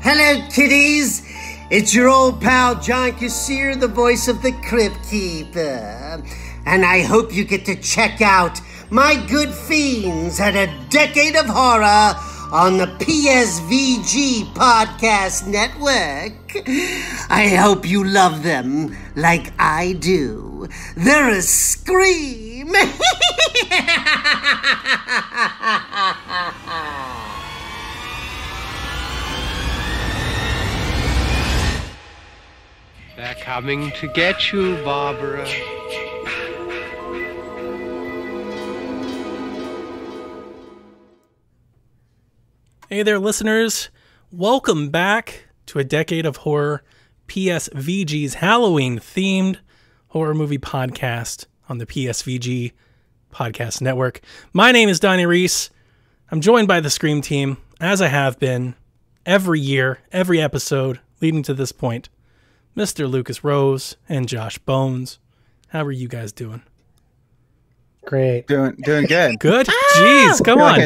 Hello, kiddies. It's your old pal John Kassir, the voice of the Crypt Keeper. And I hope you get to check out my good fiends at A Decade of Horror on the PSVG Podcast Network. I hope you love them like I do. They're a scream. They're coming to get you, Barbara. Hey there, listeners. Welcome back to A Decade of Horror, PSVG's Halloween-themed horror movie podcast on the PSVG Podcast Network. My name is Donnie Reese. I'm joined by the Scream team, as I have been every year, every episode leading to this point. Mr. Lucas Rose and Josh Bones. How are you guys doing? Great. Doing good. Good? Jeez, come on.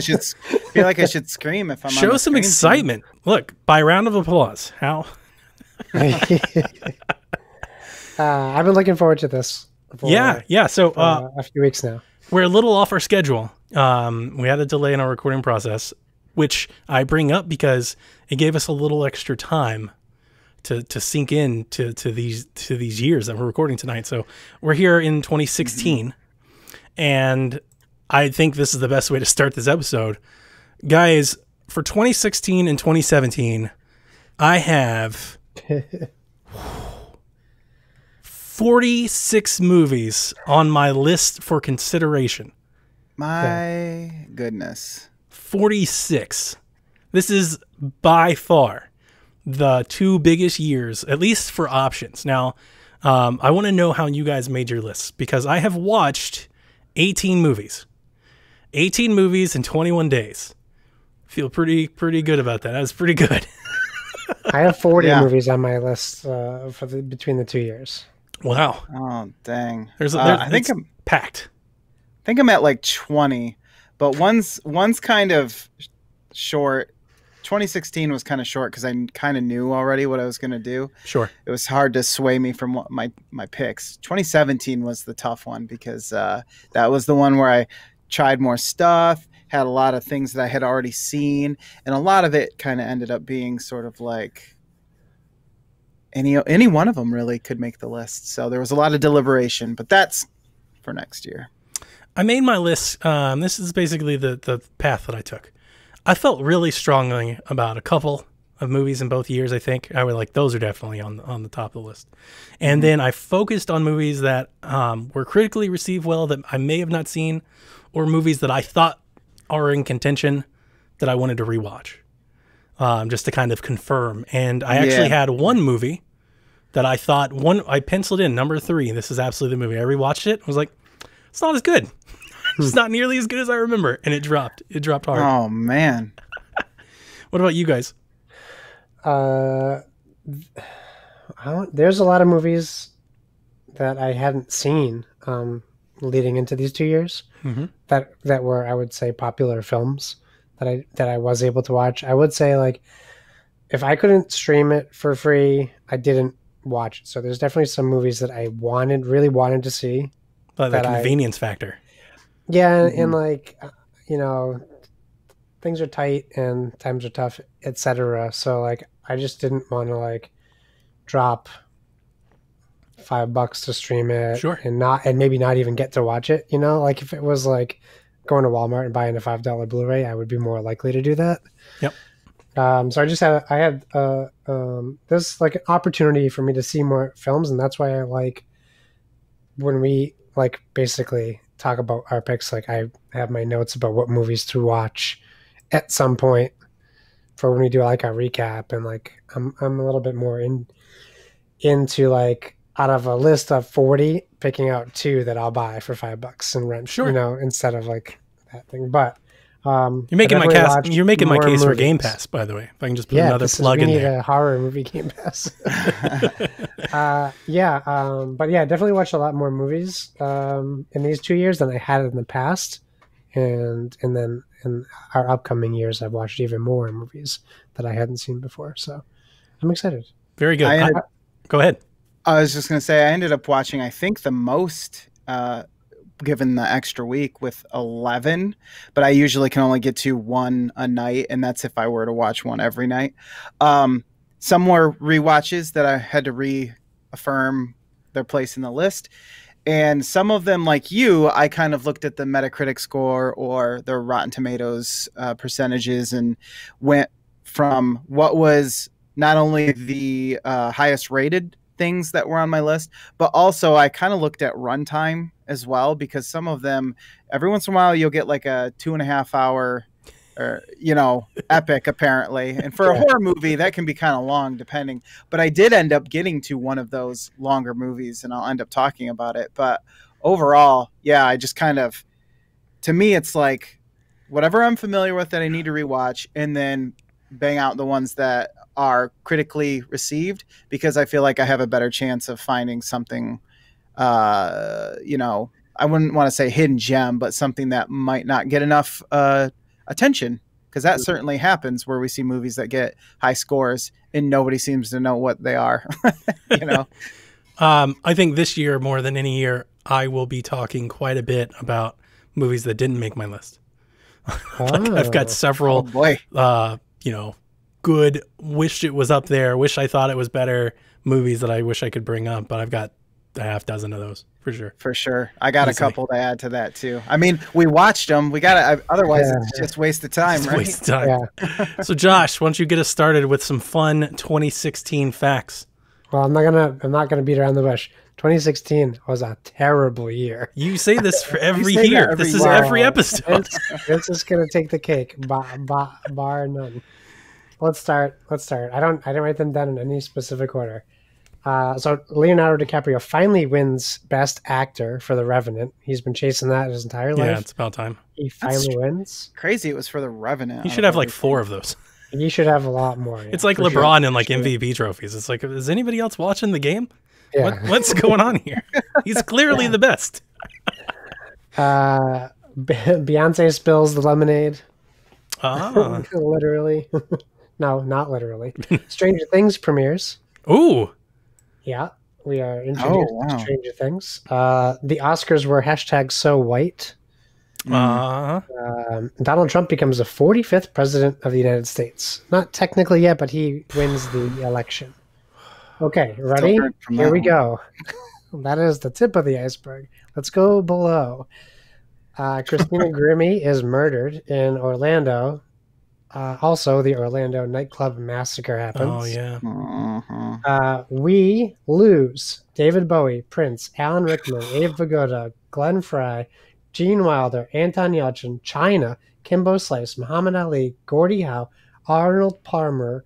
Feel like I should scream if I'm on Show the some screen excitement. team. Look, by round of applause. How? I've been looking forward to this. Yeah. So a few weeks now. we're a little off our schedule. We had a delay in our recording process, which I bring up because it gave us a little extra time to sink in to these years that we're recording tonight. So we're here in 2016, and I think this is the best way to start this episode. Guys, for 2016 and 2017, I have 46 movies on my list for consideration. My goodness. 46. This is by far the two biggest years, at least for options. Now, I want to know how you guys made your lists, because I have watched 18 movies. 18 movies in 21 days. Feel pretty good about that. That was pretty good. I have 40 movies on my list between the 2 years. Wow. Oh, dang. I think I'm packed. I think I'm at like 20, but one's kind of short. 2016 was kind of short because I kind of knew already what I was going to do. Sure. It was hard to sway me from my picks. 2017 was the tough one because that was the one where I tried more stuff, had a lot of things that I had already seen, and a lot of it kind of ended up being sort of like any one of them really could make the list. So there was a lot of deliberation, but that's for next year. I made my list. This is basically the path that I took. I felt really strongly about a couple of movies in both years. I think I would like those are definitely on the top of the list. And then I focused on movies that were critically received well that I may have not seen, or movies that I thought are in contention that I wanted to rewatch, just to kind of confirm. And I actually had one movie that I thought I penciled in number 3. This is absolutely the movie. I rewatched it. I was like, it's not as good. It's not nearly as good as I remember. And it dropped. It dropped hard. Oh, man. What about you guys? There's a lot of movies that I hadn't seen leading into these 2 years that were, I would say, popular films that I was able to watch. I would say, like, if I couldn't stream it for free, I didn't watch it. So there's definitely some movies that I really wanted to see. Like the convenience factor. Yeah, and like, things are tight and times are tough, etc. So like, I just didn't want to like drop $5 to stream it, sure, and maybe not even get to watch it. Like if it was like going to Walmart and buying a $5 Blu-ray, I would be more likely to do that. Yep. So I had this like an opportunity for me to see more films, and that's why I like when we like basically talk about our picks. Like I have my notes about what movies to watch at some point for when we do like a recap, and like I'm a little bit more into like out of a list of 40, picking out 2 that I'll buy for $5 and rent. Sure. Instead of like that thing, but. You're making my case for Game Pass, by the way. If I can just put another plug in there. We need a horror movie Game Pass. But yeah, definitely watched a lot more movies in these 2 years than I had in the past, and then in our upcoming years, I've watched even more movies that I hadn't seen before. So I'm excited. Very good. Go ahead. I was just going to say, I ended up watching, I think, the most, given the extra week, with 11, but I usually can only get to one a night, and that's if I were to watch one every night. Some more rewatches that I had to reaffirm their place in the list. And some of them, like you, I kind of looked at the Metacritic score or the Rotten Tomatoes percentages and went from what was not only the highest rated things that were on my list, but also I kind of looked at runtime as well, because some of them, every once in a while, you'll get like a 2.5 hour or, epic apparently. And for a horror movie, that can be kind of long depending, but I did end up getting to one of those longer movies and I'll end up talking about it. But overall, yeah, I just kind of, to me, it's like whatever I'm familiar with that I need to rewatch and then bang out the ones that are critically received, because I feel like I have a better chance of finding something, I wouldn't want to say hidden gem, but something that might not get enough attention, because that certainly happens where we see movies that get high scores and nobody seems to know what they are. I think this year, more than any year, I will be talking quite a bit about movies that didn't make my list. I've got several, good, wish it was up there, wish I thought it was better movies that I wish I could bring up, but I've got a half dozen of those for sure. For sure. I got a couple to add to that too. I mean, we watched them. We got to, otherwise it's just waste of time, right? Waste of time. Yeah. So Josh, why don't you get us started with some fun 2016 facts? Well, I'm not gonna beat around the bush. 2016 was a terrible year. You say this for every year. This is every episode. This is gonna take the cake, bar none. Let's start. I didn't write them down in any specific order. So Leonardo DiCaprio finally wins Best Actor for The Revenant. He's been chasing that his entire life. Yeah, it's about time. He finally wins. Crazy, it was for The Revenant. He should have like 4 of those. He should have a lot more. Yeah, it's like LeBron and like MVP trophies. It's like, is anybody else watching the game? Yeah. What's going on here? He's clearly the best. Beyonce spills the lemonade. Ah. Literally. No, not literally. Stranger Things premieres. Ooh. Yeah, we are introduced to Stranger Things. The Oscars were #SoWhite. Donald Trump becomes the 45th president of the United States. Not technically yet, but he wins the election. Okay, ready? Here we go. That is the tip of the iceberg. Let's go below. Christina Grimmie is murdered in Orlando. Also, the Orlando nightclub massacre happens. Oh, yeah. We lose David Bowie, Prince, Alan Rickman, Abe Vigoda, Glenn Frey, Gene Wilder, Anton Yelchin, China, Kimbo Slice, Muhammad Ali, Gordie Howe, Arnold Palmer,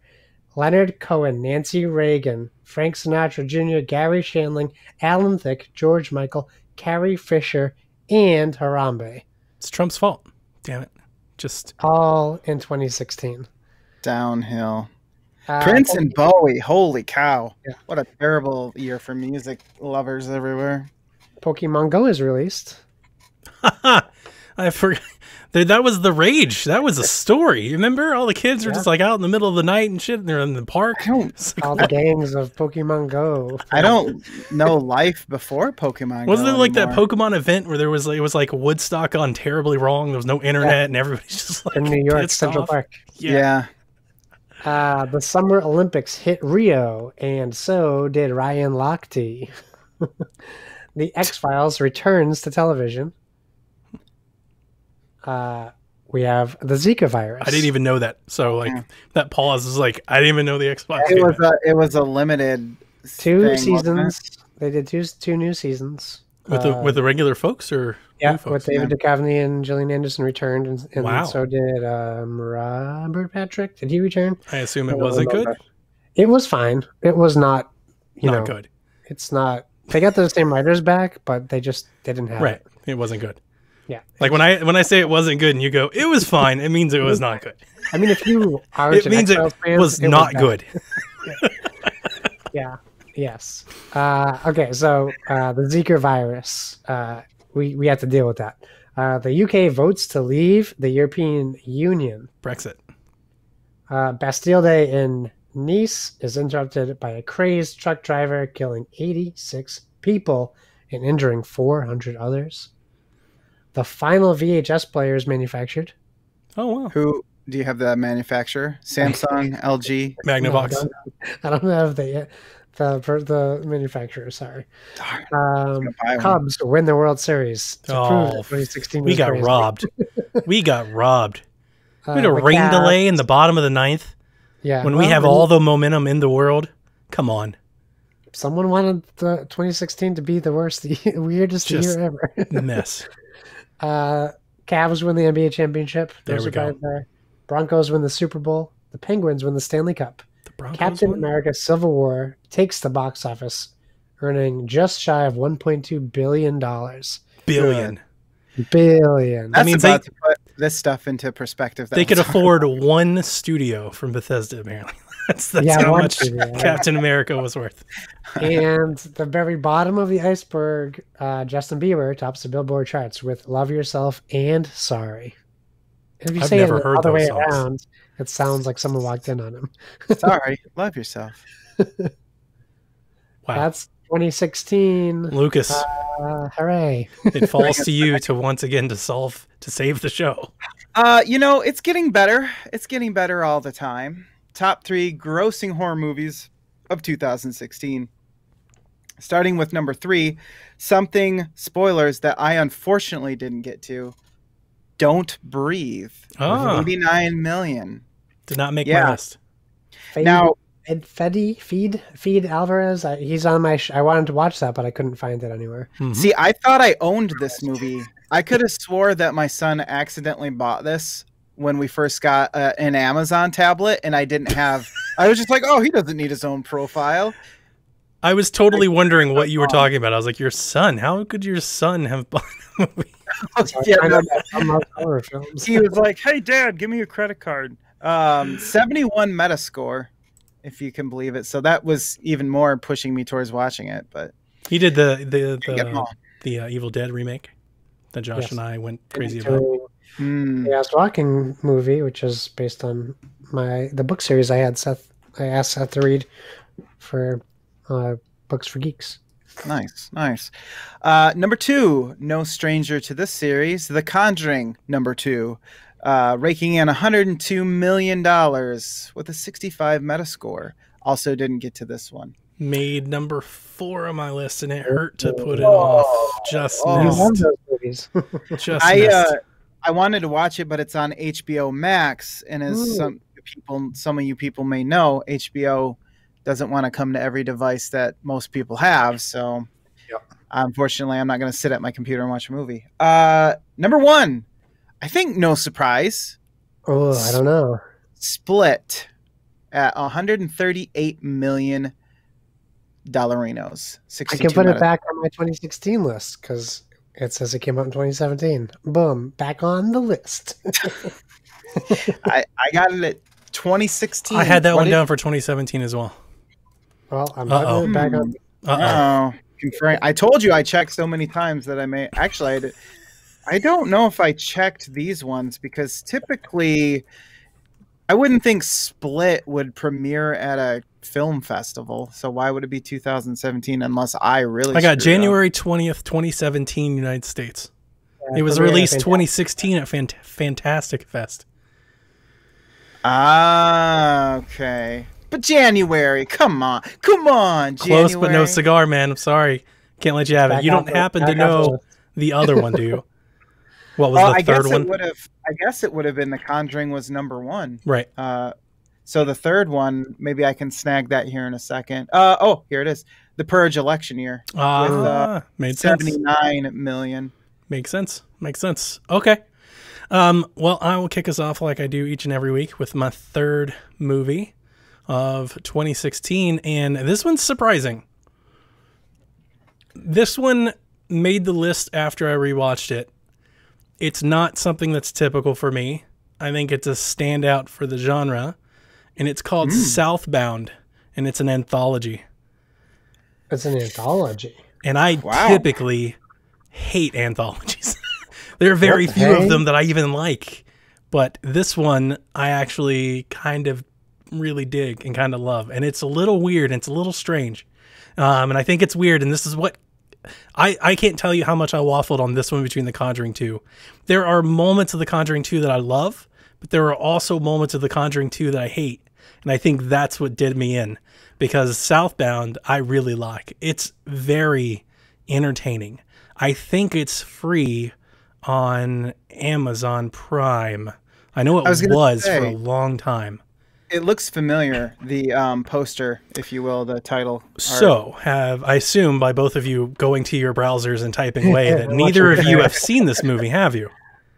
Leonard Cohen, Nancy Reagan, Frank Sinatra Jr., Gary Shandling, Alan Thicke, George Michael, Carrie Fisher, and Harambe. It's Trump's fault. Damn it. Just all in 2016. Downhill. Prince and Bowie. Holy cow. Yeah. What a terrible year for music lovers everywhere. Pokemon Go is released. I forgot. That was the rage. That was a story. Remember? All the kids were just like out in the middle of the night and shit, and they're in the park. All the gangs of Pokemon Go. I don't know life before Pokemon Go. Wasn't there like that Pokemon event where there was it was like Woodstock on terribly wrong? There was no internet and everybody's just like in New York Central Park. Yeah. The Summer Olympics hit Rio, and so did Ryan Lochte. The X-Files returns to television. We have the Zika virus. I didn't even know that. So like that pause is like I didn't even know the X-Files. It was a limited 2 seasons. They did two new seasons with the regular folks or folks? With David Duchovny and Gillian Anderson returned, and so did Robert Patrick. Did he return? I assume it wasn't good. It was fine. It was not. Not good. It's not. They got the same writers back, but they didn't have it. It wasn't good. Yeah. Like when I say it wasn't good and you go, it was fine, it means it was not good. I mean, if you are it means it was not good. Yeah. Yes. Okay. So the Zika virus, we have to deal with that. The UK votes to leave the European Union. Brexit. Bastille Day in Nice is interrupted by a crazed truck driver killing 86 people and injuring 400 others. The final VHS player is manufactured. Oh, wow. Who do you have the manufacturer? Samsung, LG, Magnavox. I don't have the manufacturer. Sorry. Cubs win the World Series. To prove that 2016 we was got crazy. robbed. We got robbed. We had a The rain Cavs- delay in the bottom of the ninth Yeah, when we have all the momentum in the world. Come on. Someone wanted the 2016 to be the worst, weirdest Just year ever. Mess. Cavs win the NBA championship. There No we go. surprise there. Broncos win the Super Bowl. The Penguins win the Stanley Cup. The Broncos Captain won? America Civil War takes the box office, earning just shy of $1.2 billion. Billion. Billion. That's means about to put this stuff into perspective. They could afford one studio from Bethesda, apparently. That's Yeah, how one much studio. Captain America was worth. And the very bottom of the iceberg, Justin Bieber tops the Billboard charts with Love Yourself and Sorry. If you I've say never it the heard other those way songs. around, it sounds like someone walked in on him. Sorry, love yourself. Wow. That's 2016. Lucas, Hooray. it falls to you to once again to save the show. It's getting better. It's getting better all the time. Top 3 grossing horror movies of 2016. Starting with number 3, something, spoilers, that I unfortunately didn't get to. Don't Breathe. Ah. 89 million. Did not make Yeah. my list. Now, Feed Alvarez. He's on my. I wanted to watch that, but I couldn't find it anywhere. Mhm. see, I thought I owned this movie. I could have swore that my son accidentally bought this when we first got an Amazon tablet, and I didn't have. I was just like, oh, he doesn't need his own profile. I was totally wondering what you were talking about. I was like, your son? How could your son have bought a movie? Yeah, I no, know that some of horror films. he was like, hey, Dad, give me a credit card. 71 Metascore, if you can believe it. So that was even more pushing me towards watching it. But He did get them all. the Evil Dead remake that Josh Yes. and I went crazy about. Mm. The Ass Walking movie, which is based on the book series I asked Seth to read for Books for Geeks. Nice. Number 2, no stranger to this series, The Conjuring, number 2, raking in $102 million with a 65 Metascore. Also didn't get to this one. Made number 4 on my list, and it hurt to put it off. Just I love missed. those movies. Just missed. I wanted to watch it, but it's on HBO Max, and as some of you people may know, HBO doesn't want to come to every device that most people have. So, unfortunately, I'm not going to sit at my computer and watch a movie. Number 1, I think no surprise. Oh, I don't know. Split at $138 million. I can put it back on my 2016 list because it says it came out in 2017. Boom, back on the list. I got it at 2016. I had that one down for 2017 as well. Well, I'm putting it back on. Confirm. I told you I checked so many times that I may actually. I don't know if I checked these ones because typically I wouldn't think Split would premiere at a film festival. So why would it be 2017 unless I really? I got screwed up? January 20th, 2017, United States. Yeah, It was premiere at released Fantastic. 2016 at Fantastic Fest. Okay. But January, come on, January. Close, but no cigar, man. I'm sorry. Can't let you have it. Back You don't off happen to back off know the other one, do you? What was Well, the I guess third one? I guess it would have been The Conjuring was number 1. Right. So the third one, maybe I can snag that here in a second. Here it is. The Purge election year. Made sense. 79 million. Makes sense. Makes sense. Okay. Well, I will kick us off like I do each and every week with my third movie of 2016, and this one's surprising. This one made the list after I rewatched it. It's not something that's typical for me. I think it's a standout for the genre, and it's called Southbound, and it's an anthology. It's an anthology. And I Wow. typically hate anthologies. There are very What the few of heck? them that I even like, but this one I actually kind of really dig and kind of love, and it's a little weird and it's a little strange, and I think it's weird, and this is what I can't tell you how much I waffled on this one between The Conjuring 2. There are moments of The Conjuring 2 that I love, but there are also moments of The Conjuring 2 that I hate, and I think that's what did me in, because Southbound I really like. It's very entertaining. I think it's free on Amazon Prime. I know it I was gonna was say, for a long time. It looks familiar, the poster, if you will, the title. art. So, I assume by both of you going to your browsers and typing away that I'm neither watching of you the have seen this movie, have you?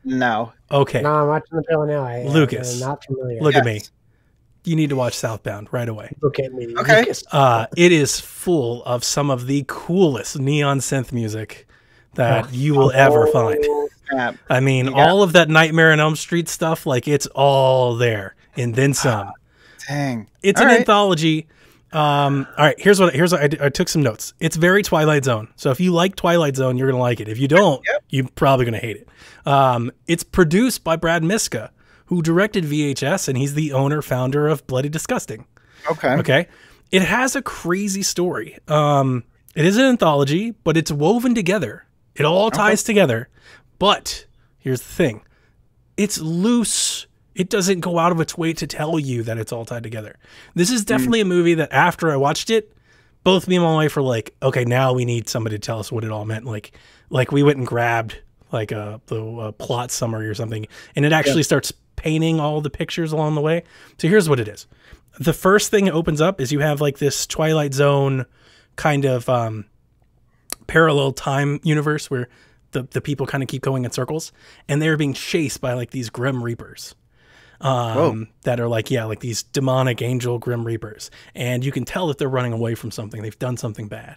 No. Okay, No, I'm watching the trailer now. Lucas, I'm not familiar. look at Yes. me. You need to watch Southbound right away. Look at me. Okay. Lucas. It is full of some of the coolest neon synth music that you will ever find. Snap. I mean, You got- all of that Nightmare on Elm Street stuff, like it's all there and then some. Dang. It's All an right. anthology. All right, here's what I took some notes. It's very Twilight Zone. So if you like Twilight Zone, you're gonna like it. If you don't, you're probably gonna hate it. It's produced by Brad Miska, who directed VHS, and he's the founder of Bloody Disgusting. Okay. Okay, it has a crazy story. It is an anthology, but it's woven together. It all ties together. But here's the thing: it's loose. It doesn't go out of its way to tell you that it's all tied together. This is definitely a movie that after I watched it, both me and my wife were like, okay, now we need somebody to tell us what it all meant. Like we went and grabbed like the plot summary or something, and it actually starts painting all the pictures along the way. So here's what it is. The first thing it opens up is you have like this Twilight Zone kind of parallel time universe where the people kind of keep going in circles, and they're being chased by like these Grim Reapers. That are like these demonic angel Grim Reapers. And you can tell that they're running away from something. They've done something bad.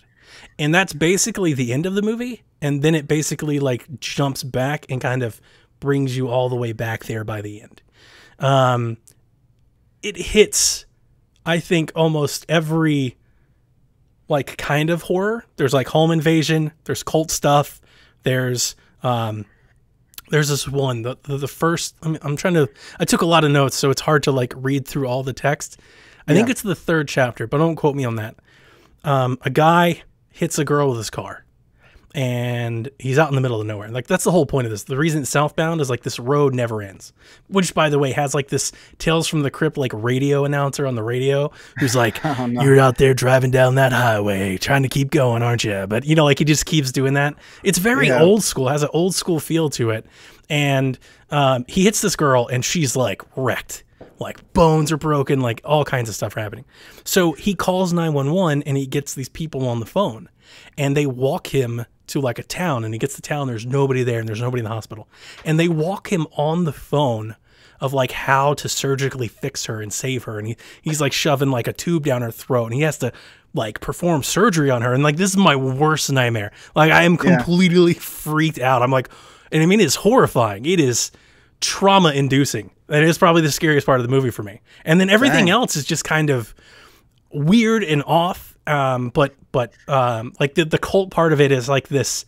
And that's basically the end of the movie. And then it basically like jumps back and kind of brings you all the way back there by the end. It hits, I think, almost every like kind of horror. There's like home invasion. There's cult stuff. There's this one, the first, I took a lot of notes, so it's hard to like read through all the text. I think it's the third chapter, but don't quote me on that. A guy hits a girl with his car and he's out in the middle of nowhere. Like that's the whole point of this. The reason it's Southbound is like this road never ends, which by the way has like this Tales from the Crypt like radio announcer on the radio who's like, you're out there driving down that highway trying to keep going, aren't you? But you know, like he just keeps doing that. It's very old school, has an old school feel to it. And he hits this girl and she's like wrecked, like bones are broken, like all kinds of stuff are happening. So he calls 911 and he gets these people on the phone and they walk him to like a town, and he gets to town, there's nobody there and there's nobody in the hospital, and they walk him on the phone of like how to surgically fix her and save her, and he's like shoving like a tube down her throat and he has to like perform surgery on her, and like this is my worst nightmare. Like I am completely freaked out. I'm like, and I mean it's horrifying. It is trauma inducing. That is probably the scariest part of the movie for me. And then everything else is just kind of weird and off. But like the cult part of it is like this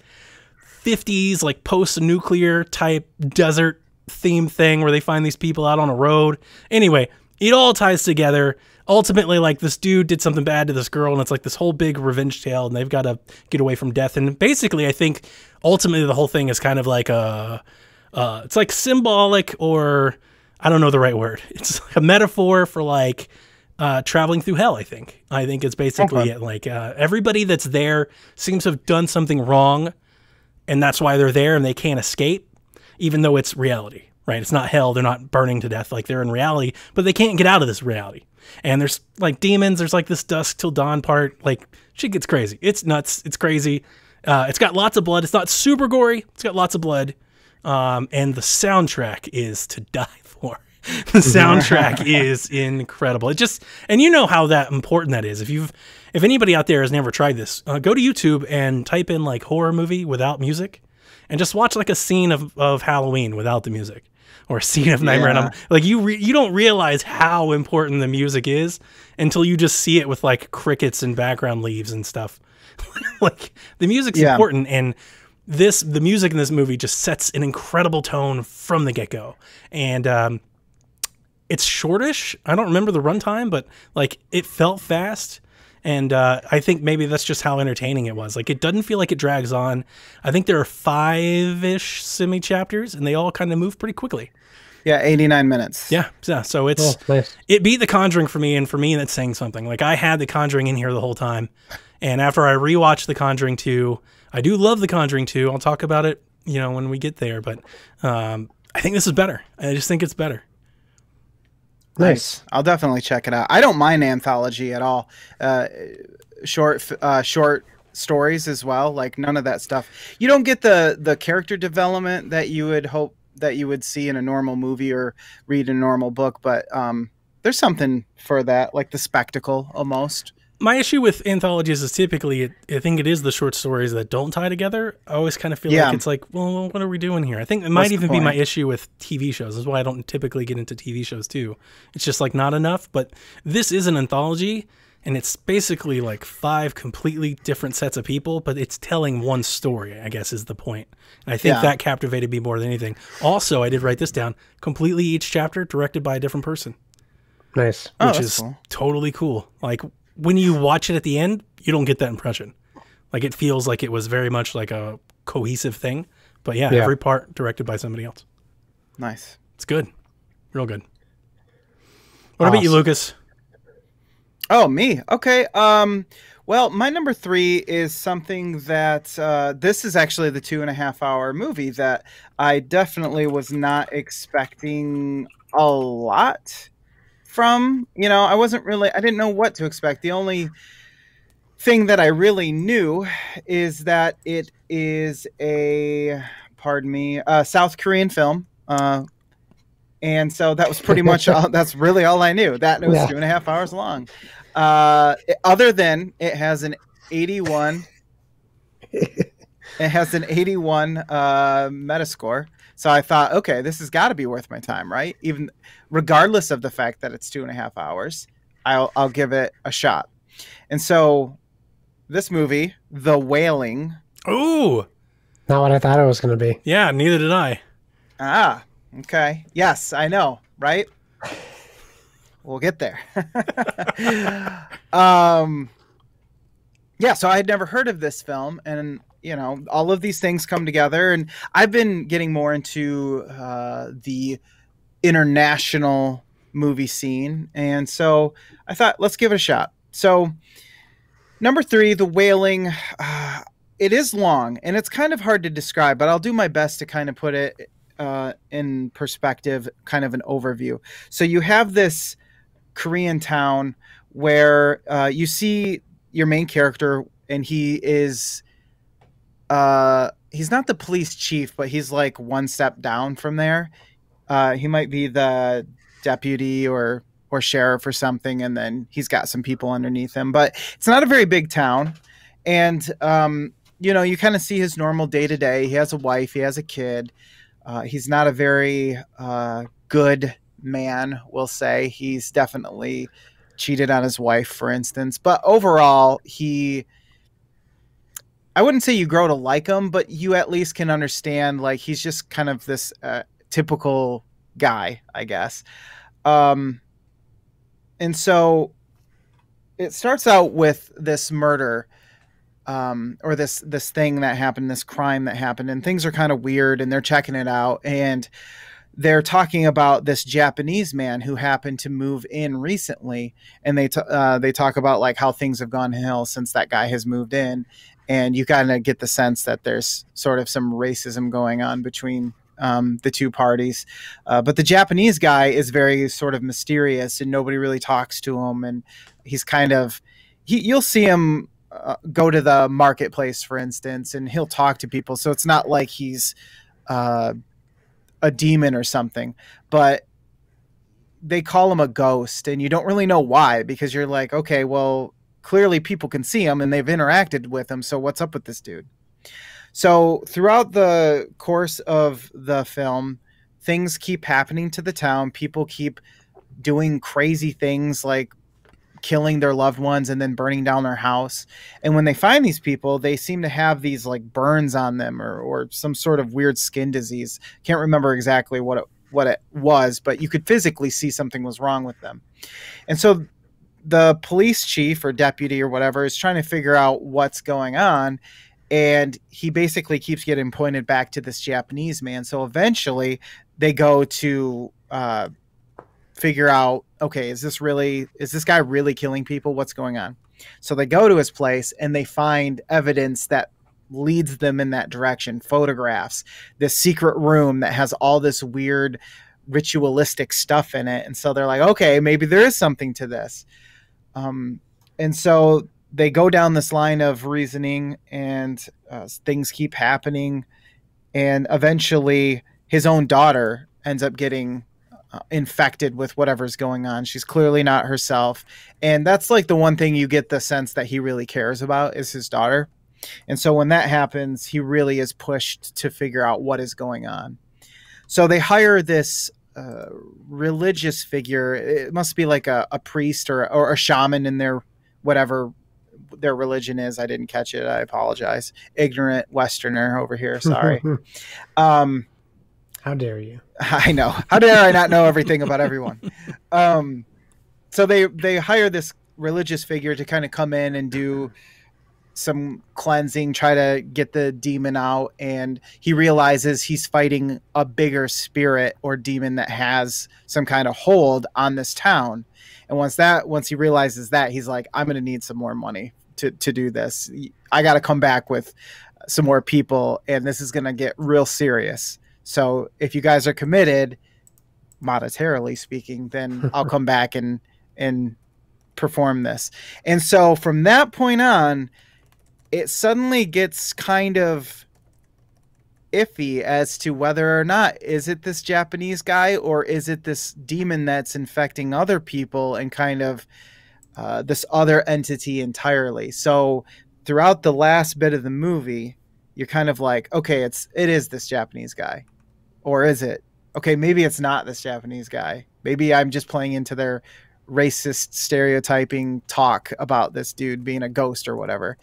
50s, like post-nuclear type desert theme thing where they find these people out on a road. Anyway, it all ties together. Ultimately, like this dude did something bad to this girl and it's like this whole big revenge tale and they've got to get away from death. And basically, I think ultimately the whole thing is kind of like it's like symbolic, or I don't know the right word. It's like a metaphor for like traveling through hell. I think it's basically it. Like everybody that's there seems to have done something wrong, and that's why they're there and they can't escape, even though it's reality, right? It's not hell. They're not burning to death. Like they're in reality, but they can't get out of this reality. And there's like demons. There's like this dusk till dawn part. Like shit gets crazy. It's nuts. It's crazy. It's got lots of blood. It's not super gory. It's got lots of blood. And the soundtrack is to die for. The soundtrack is incredible. It just, and you know how that important that is. If anybody out there has never tried this, go to YouTube and type in like horror movie without music, and just watch like a scene of Halloween without the music, or a scene of Nightmare on Elm. Like you don't realize how important the music is until you just see it with like crickets and background leaves and stuff. Like the music's important, and the music in this movie just sets an incredible tone from the get-go. And it's shortish. I don't remember the runtime, but like it felt fast. And I think maybe that's just how entertaining it was. Like, it doesn't feel like it drags on. I think there are 5-ish semi-chapters, and they all kind of move pretty quickly. Yeah, 89 minutes. Yeah. So it's nice. It beat The Conjuring for me, and for me, that's saying something. Like, I had The Conjuring in here the whole time, and after I rewatched The Conjuring 2, I do love The Conjuring 2. I'll talk about it, when we get there. But I think this is better. I just think it's better. Nice. I'll definitely check it out. I don't mind anthology at all. Short stories as well. Like, none of that stuff. You don't get the character development that you would hope that you would see in a normal movie or read a normal book. But there's something for that, like the spectacle almost. My issue with anthologies is typically, I think it is the short stories that don't tie together. I always kind of feel like it's like, well, what are we doing here? I think it might even be my issue with TV shows. That's why I don't typically get into TV shows too. It's just like not enough. But this is an anthology, and it's basically like 5 completely different sets of people, but it's telling one story, I guess, is the point. And I think that captivated me more than anything. Also, I did write this down, completely each chapter directed by a different person. Nice. Which is totally cool. Like, when you watch it at the end, you don't get that impression. Like, it feels like it was very much like a cohesive thing. But yeah, every part directed by somebody else. Nice. It's good. Real good. What about you, Lucas? Oh, me. Okay. Well, my number 3 is something that this is actually the 2.5-hour movie that I definitely was not expecting a lot from. I didn't know what to expect. The only thing that I really knew is that it is a South Korean film. And so that was pretty much that's really all I knew. That it was 2.5 hours long. Other than it has an 81 Metascore. So I thought, okay, this has got to be worth my time, right? Even regardless of the fact that it's 2.5 hours, I'll give it a shot. And so this movie, The Wailing. Ooh, not what I thought it was going to be. Yeah, neither did I. Ah, okay. Yes, I know, right? We'll get there. Yeah, so I had never heard of this film, and all of these things come together, and I've been getting more into the international movie scene, and so I thought, let's give it a shot. So number 3, The Wailing. It is long, and it's kind of hard to describe, but I'll do my best to kind of put it in perspective, kind of an overview. So you have this Korean town where you see your main character, and he is he's not the police chief, but he's like one step down from there. He might be the deputy or sheriff or something, and then he's got some people underneath him. But it's not a very big town, and you kind of see his normal day to day. He has a wife, he has a kid. He's not a very good man, we'll say. He's definitely cheated on his wife, for instance. But overall, I wouldn't say you grow to like him, but you at least can understand, like, he's just kind of this typical guy, I guess. And so it starts out with this murder, or this thing that happened, this crime that happened, and things are kind of weird, and they're checking it out, and they're talking about this Japanese man who happened to move in recently, and they talk about like how things have gone hell since that guy has moved in, and you kind of get the sense that there's sort of some racism going on between the two parties. But the Japanese guy is very sort of mysterious, and nobody really talks to him, and he's kind of you'll see him go to the marketplace, for instance, and he'll talk to people. So it's not like he's a demon or something, but they call him a ghost, and you don't really know why, because you're like, okay, well, clearly people can see him and they've interacted with him. So what's up with this dude? So throughout the course of the film, things keep happening to the town. People keep doing crazy things, like killing their loved ones and then burning down their house. And when they find these people, they seem to have these like burns on them or some sort of weird skin disease. Can't remember exactly what it was, but you could physically see something was wrong with them. And so the police chief or deputy or whatever is trying to figure out what's going on. And he basically keeps getting pointed back to this Japanese man. So eventually they go to figure out, okay, is this guy really killing people? What's going on? So they go to his place and they find evidence that leads them in that direction. Photographs, this secret room that has all this weird ritualistic stuff in it. And so they're like, okay, maybe there is something to this. And so they go down this line of reasoning, and things keep happening. And eventually his own daughter ends up getting infected with whatever's going on. She's clearly not herself. And that's like the one thing you get the sense that he really cares about is his daughter. And so when that happens, he really is pushed to figure out what is going on. So they hire this religious figure. It must be like a priest or a shaman in their whatever their religion is. I didn't catch it. I apologize. Ignorant Westerner over here. Sorry. How dare you? I know. How dare I not know everything about everyone? So they hire this religious figure to kind of come in and do some cleansing, try to get the demon out. And he realizes he's fighting a bigger spirit or demon that has some kind of hold on this town. And once he realizes that, he's like, I'm going to need some more money to do this. I got to come back with some more people, and this is going to get real serious. So if you guys are committed, monetarily speaking, then I'll come back and perform this. And so from that point on, it suddenly gets kind of iffy as to whether or not is it this Japanese guy or is it this demon that's infecting other people and kind of this other entity entirely. So throughout the last bit of the movie, you're kind of like, okay, it is this Japanese guy, or is it? Okay, maybe it's not this Japanese guy. Maybe I'm just playing into their racist stereotyping talk about this dude being a ghost or whatever.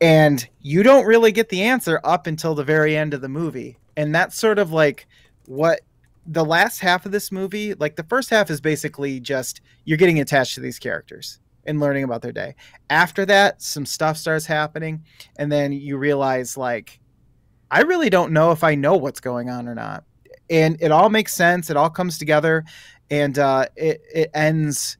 And you don't really get the answer up until the very end of the movie. And that's sort of like what the last half of this movie, like the first half is basically just you're getting attached to these characters and learning about their day. After that, some stuff starts happening. And then you realize, like, I really don't know if I know what's going on or not. And it all makes sense. It all comes together. And it ends...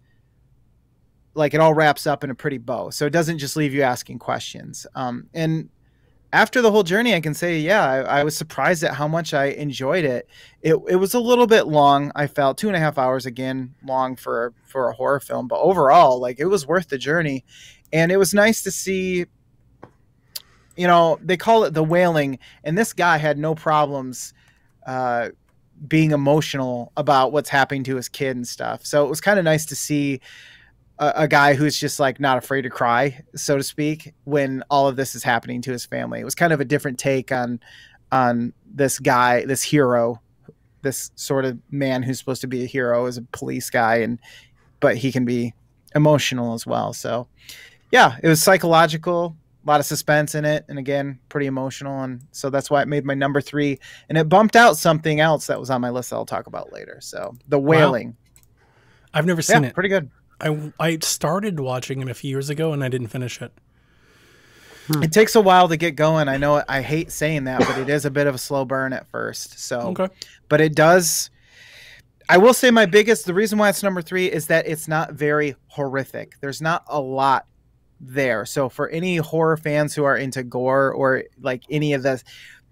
like it all wraps up in a pretty bow. So it doesn't just leave you asking questions. And after the whole journey, I can say, yeah, I was surprised at how much I enjoyed it. It was a little bit long. I felt 2.5 hours, again, long for a horror film, but overall, like, it was worth the journey. And it was nice to see, you know, they call it the wailing, and this guy had no problems, being emotional about what's happening to his kid and stuff. So it was kind of nice to see a guy who's just like not afraid to cry, so to speak, when all of this is happening to his family. It was kind of a different take on this guy, this hero, this sort of man who's supposed to be a hero as a police guy, but he can be emotional as well. So yeah, it was psychological, a lot of suspense in it. And again, pretty emotional. And so that's why it made my number 3, and it bumped out something else that was on my list that I'll talk about later. So The Wailing. Wow. I've never seen it. Pretty good. I started watching it a few years ago and I didn't finish it. It takes a while to get going. I know I hate saying that, but it is a bit of a slow burn at first. So, okay. But it does. I will say the reason why it's number 3 is that it's not very horrific. There's not a lot there. So for any horror fans who are into gore or like any of the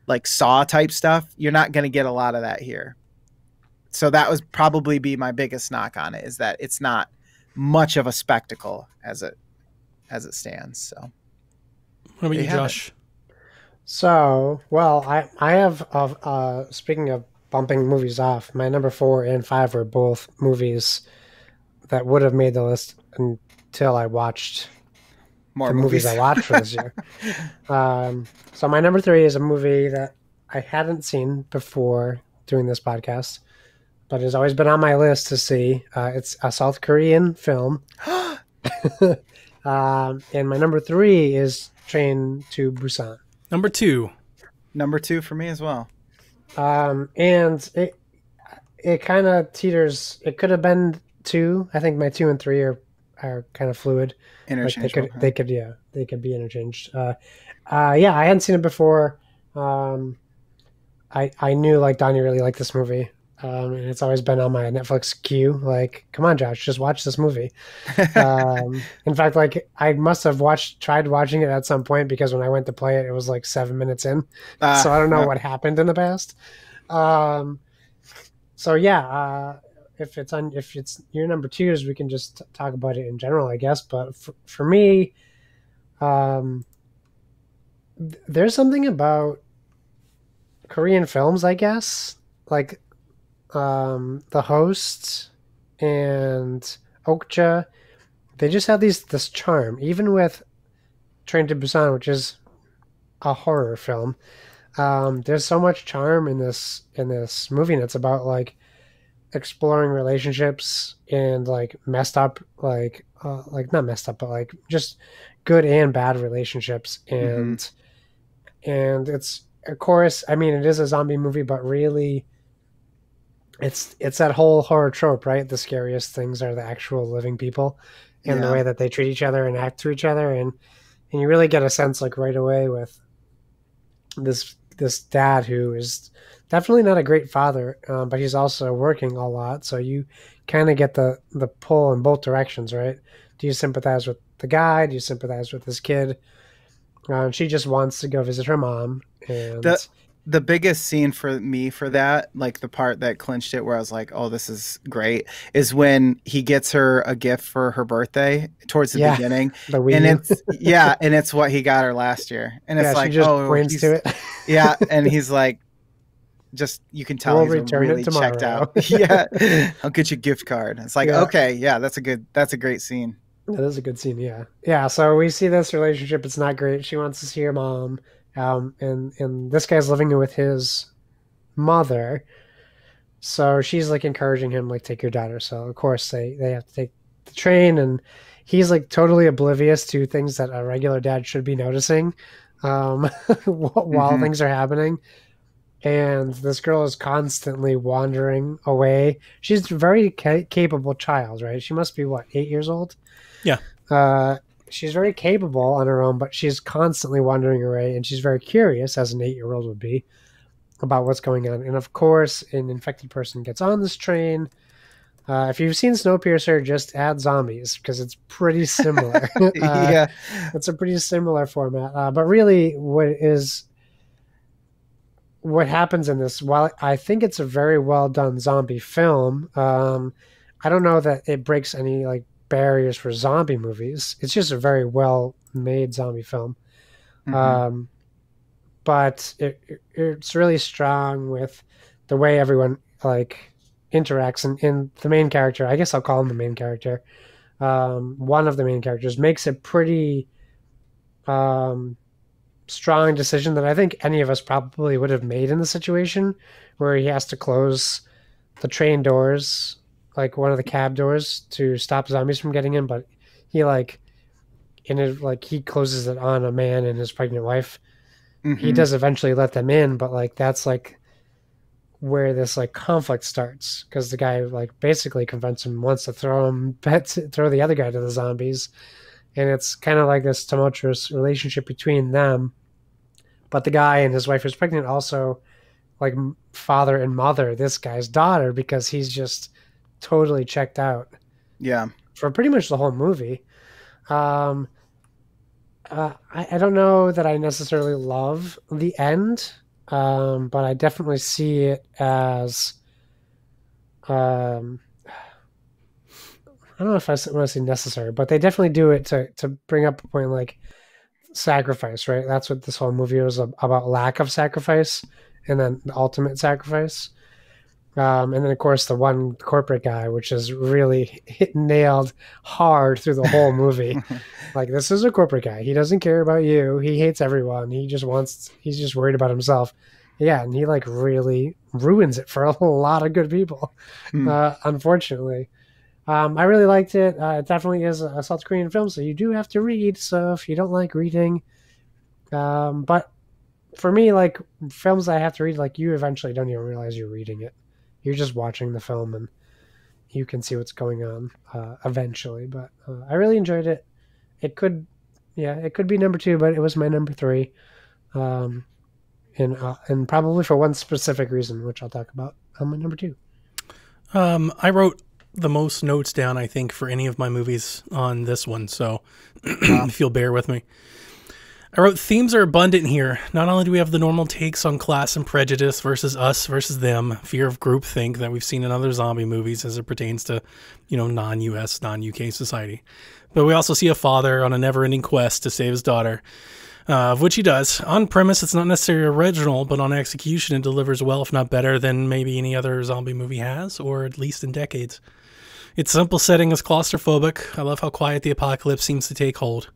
like Saw type stuff, you're not going to get a lot of that here. So that would probably be my biggest knock on it, is that it's not much of a spectacle as it stands. So what about you, Josh? So, well, I have speaking of bumping movies off, my number 4 and 5 were both movies that would have made the list until I watched more the movies I watched for this year. So my number 3 is a movie that I hadn't seen before doing this podcast, but has always been on my list to see. It's a South Korean film And my number 3 is Train to Busan. Number 2. Number 2 for me as well. And it kind of teeters. It could have been 2. I think my 2 and 3 are kind of fluid. Interchangeable. Like they could be interchanged. Yeah, I hadn't seen it before. I knew like Donnie really liked this movie. And it's always been on my Netflix queue. Like, come on, Josh, just watch this movie. In fact, like I must have tried watching it at some point because when I went to play it, it was like 7 minutes in. So I don't know what happened in the past. So yeah, if it's your number 2s, we can just talk about it in general, I guess. But for me, there's something about Korean films, I guess, like the hosts and Okja, they just have this charm. Even with Train to Busan, which is a horror film, there's so much charm in this movie, and it's about like exploring relationships and like messed up, like not messed up, but like just good and bad relationships, and it's, of course, I mean, it is a zombie movie, but really it's that whole horror trope, right? The scariest things are the actual living people and the way that they treat each other and act to each other. And you really get a sense like right away with this dad who is definitely not a great father, but he's also working a lot. So you kind of get the pull in both directions, right? Do you sympathize with the guy? Do you sympathize with this kid? She just wants to go visit her mom. And the biggest scene for me for that, like the part that clinched it where I was like, oh, this is great, is when he gets her a gift for her birthday towards the beginning. The Wii and U. it's and it's what he got her last year. And it's like, she just points to it. Yeah, and he's like, just, you can tell We'll he's really checked out. I'll get you a gift card. It's like, okay, that's a great scene. That is a good scene, yeah. Yeah, so we see this relationship. It's not great. She wants to see her mom. And this guy's living with his mother. So she's like encouraging him, like, take your daughter. So of course they have to take the train, and he's like totally oblivious to things that a regular dad should be noticing while things are happening. And this girl is constantly wandering away. She's a very capable child, right? She must be, 8 years old? Yeah. She's very capable on her own, but she's constantly wandering away, and she's very curious, as an 8-year-old would be, about what's going on. And of course, an infected person gets on this train. If you've seen Snowpiercer, just add zombies, because it's pretty similar. It's a pretty similar format. But really, what happens in this, while I think it's a very well done zombie film, I don't know that it breaks any like barriers for zombie movies. It's just a very well made zombie film. But it's really strong with the way everyone like interacts, and the main character, I guess I'll call him the main character, one of the main characters, makes a pretty strong decision that I think any of us probably would have made in the situation, where he has to close the train doors, like one of the cab doors, to stop zombies from getting in. But he he closes it on a man and his pregnant wife. He does eventually let them in, but like that's like where this like conflict starts, because the guy like basically confronts him, wants to throw the other guy to the zombies, and it's kind of like this tumultuous relationship between them. But the guy and his wife who's pregnant also like father and mother this guy's daughter, because he's just totally checked out. Yeah. For pretty much the whole movie. I don't know that I necessarily love the end, but I definitely see it as I don't know if I want to say necessary, but they definitely do it to bring up a point like sacrifice, right? That's what this whole movie was about, lack of sacrifice, and then the ultimate sacrifice. And then, of course, the one corporate guy, which is really nailed hard through the whole movie. Like, this is a corporate guy. He doesn't care about you. He hates everyone. He's just worried about himself. Yeah, and he, like, really ruins it for a lot of good people, unfortunately. I really liked it. It definitely is a South Korean film, so you do have to read. So if you don't like reading, but for me, like films I have to read, like you eventually don't even realize you're reading it. You're just watching the film and you can see what's going on eventually. But I really enjoyed it. It could be number 2, but it was my number 3. And probably for one specific reason, which I'll talk about on my number 2. I wrote the most notes down, I think, for any of my movies on this one, so if you'll bear with me. I wrote, themes are abundant here. Not only do we have the normal takes on class and prejudice versus us versus them, fear of groupthink that we've seen in other zombie movies as it pertains to, non-US, non-UK society, but we also see a father on a never-ending quest to save his daughter, of which he does. On premise, it's not necessarily original, but on execution, it delivers well, if not better, than maybe any other zombie movie has, or at least in decades. Its simple setting is claustrophobic. I love how quiet the apocalypse seems to take hold,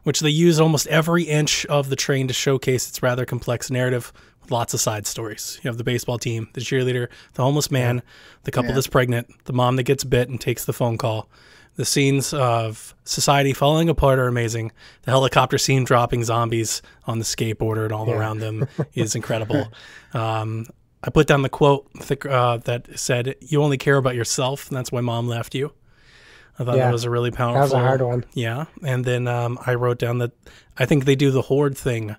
which they use almost every inch of the train to showcase its rather complex narrative with lots of side stories. You have the baseball team, the cheerleader, the homeless man, the couple that's pregnant, the mom that gets bit and takes the phone call. The scenes of society falling apart are amazing. The helicopter scene dropping zombies on the skateboarder and all around them is incredible. I put down the quote that said, "You only care about yourself, and that's why mom left you." I thought that was a really powerful. That was a hard one. Yeah. And then I wrote down that I think they do the horde thing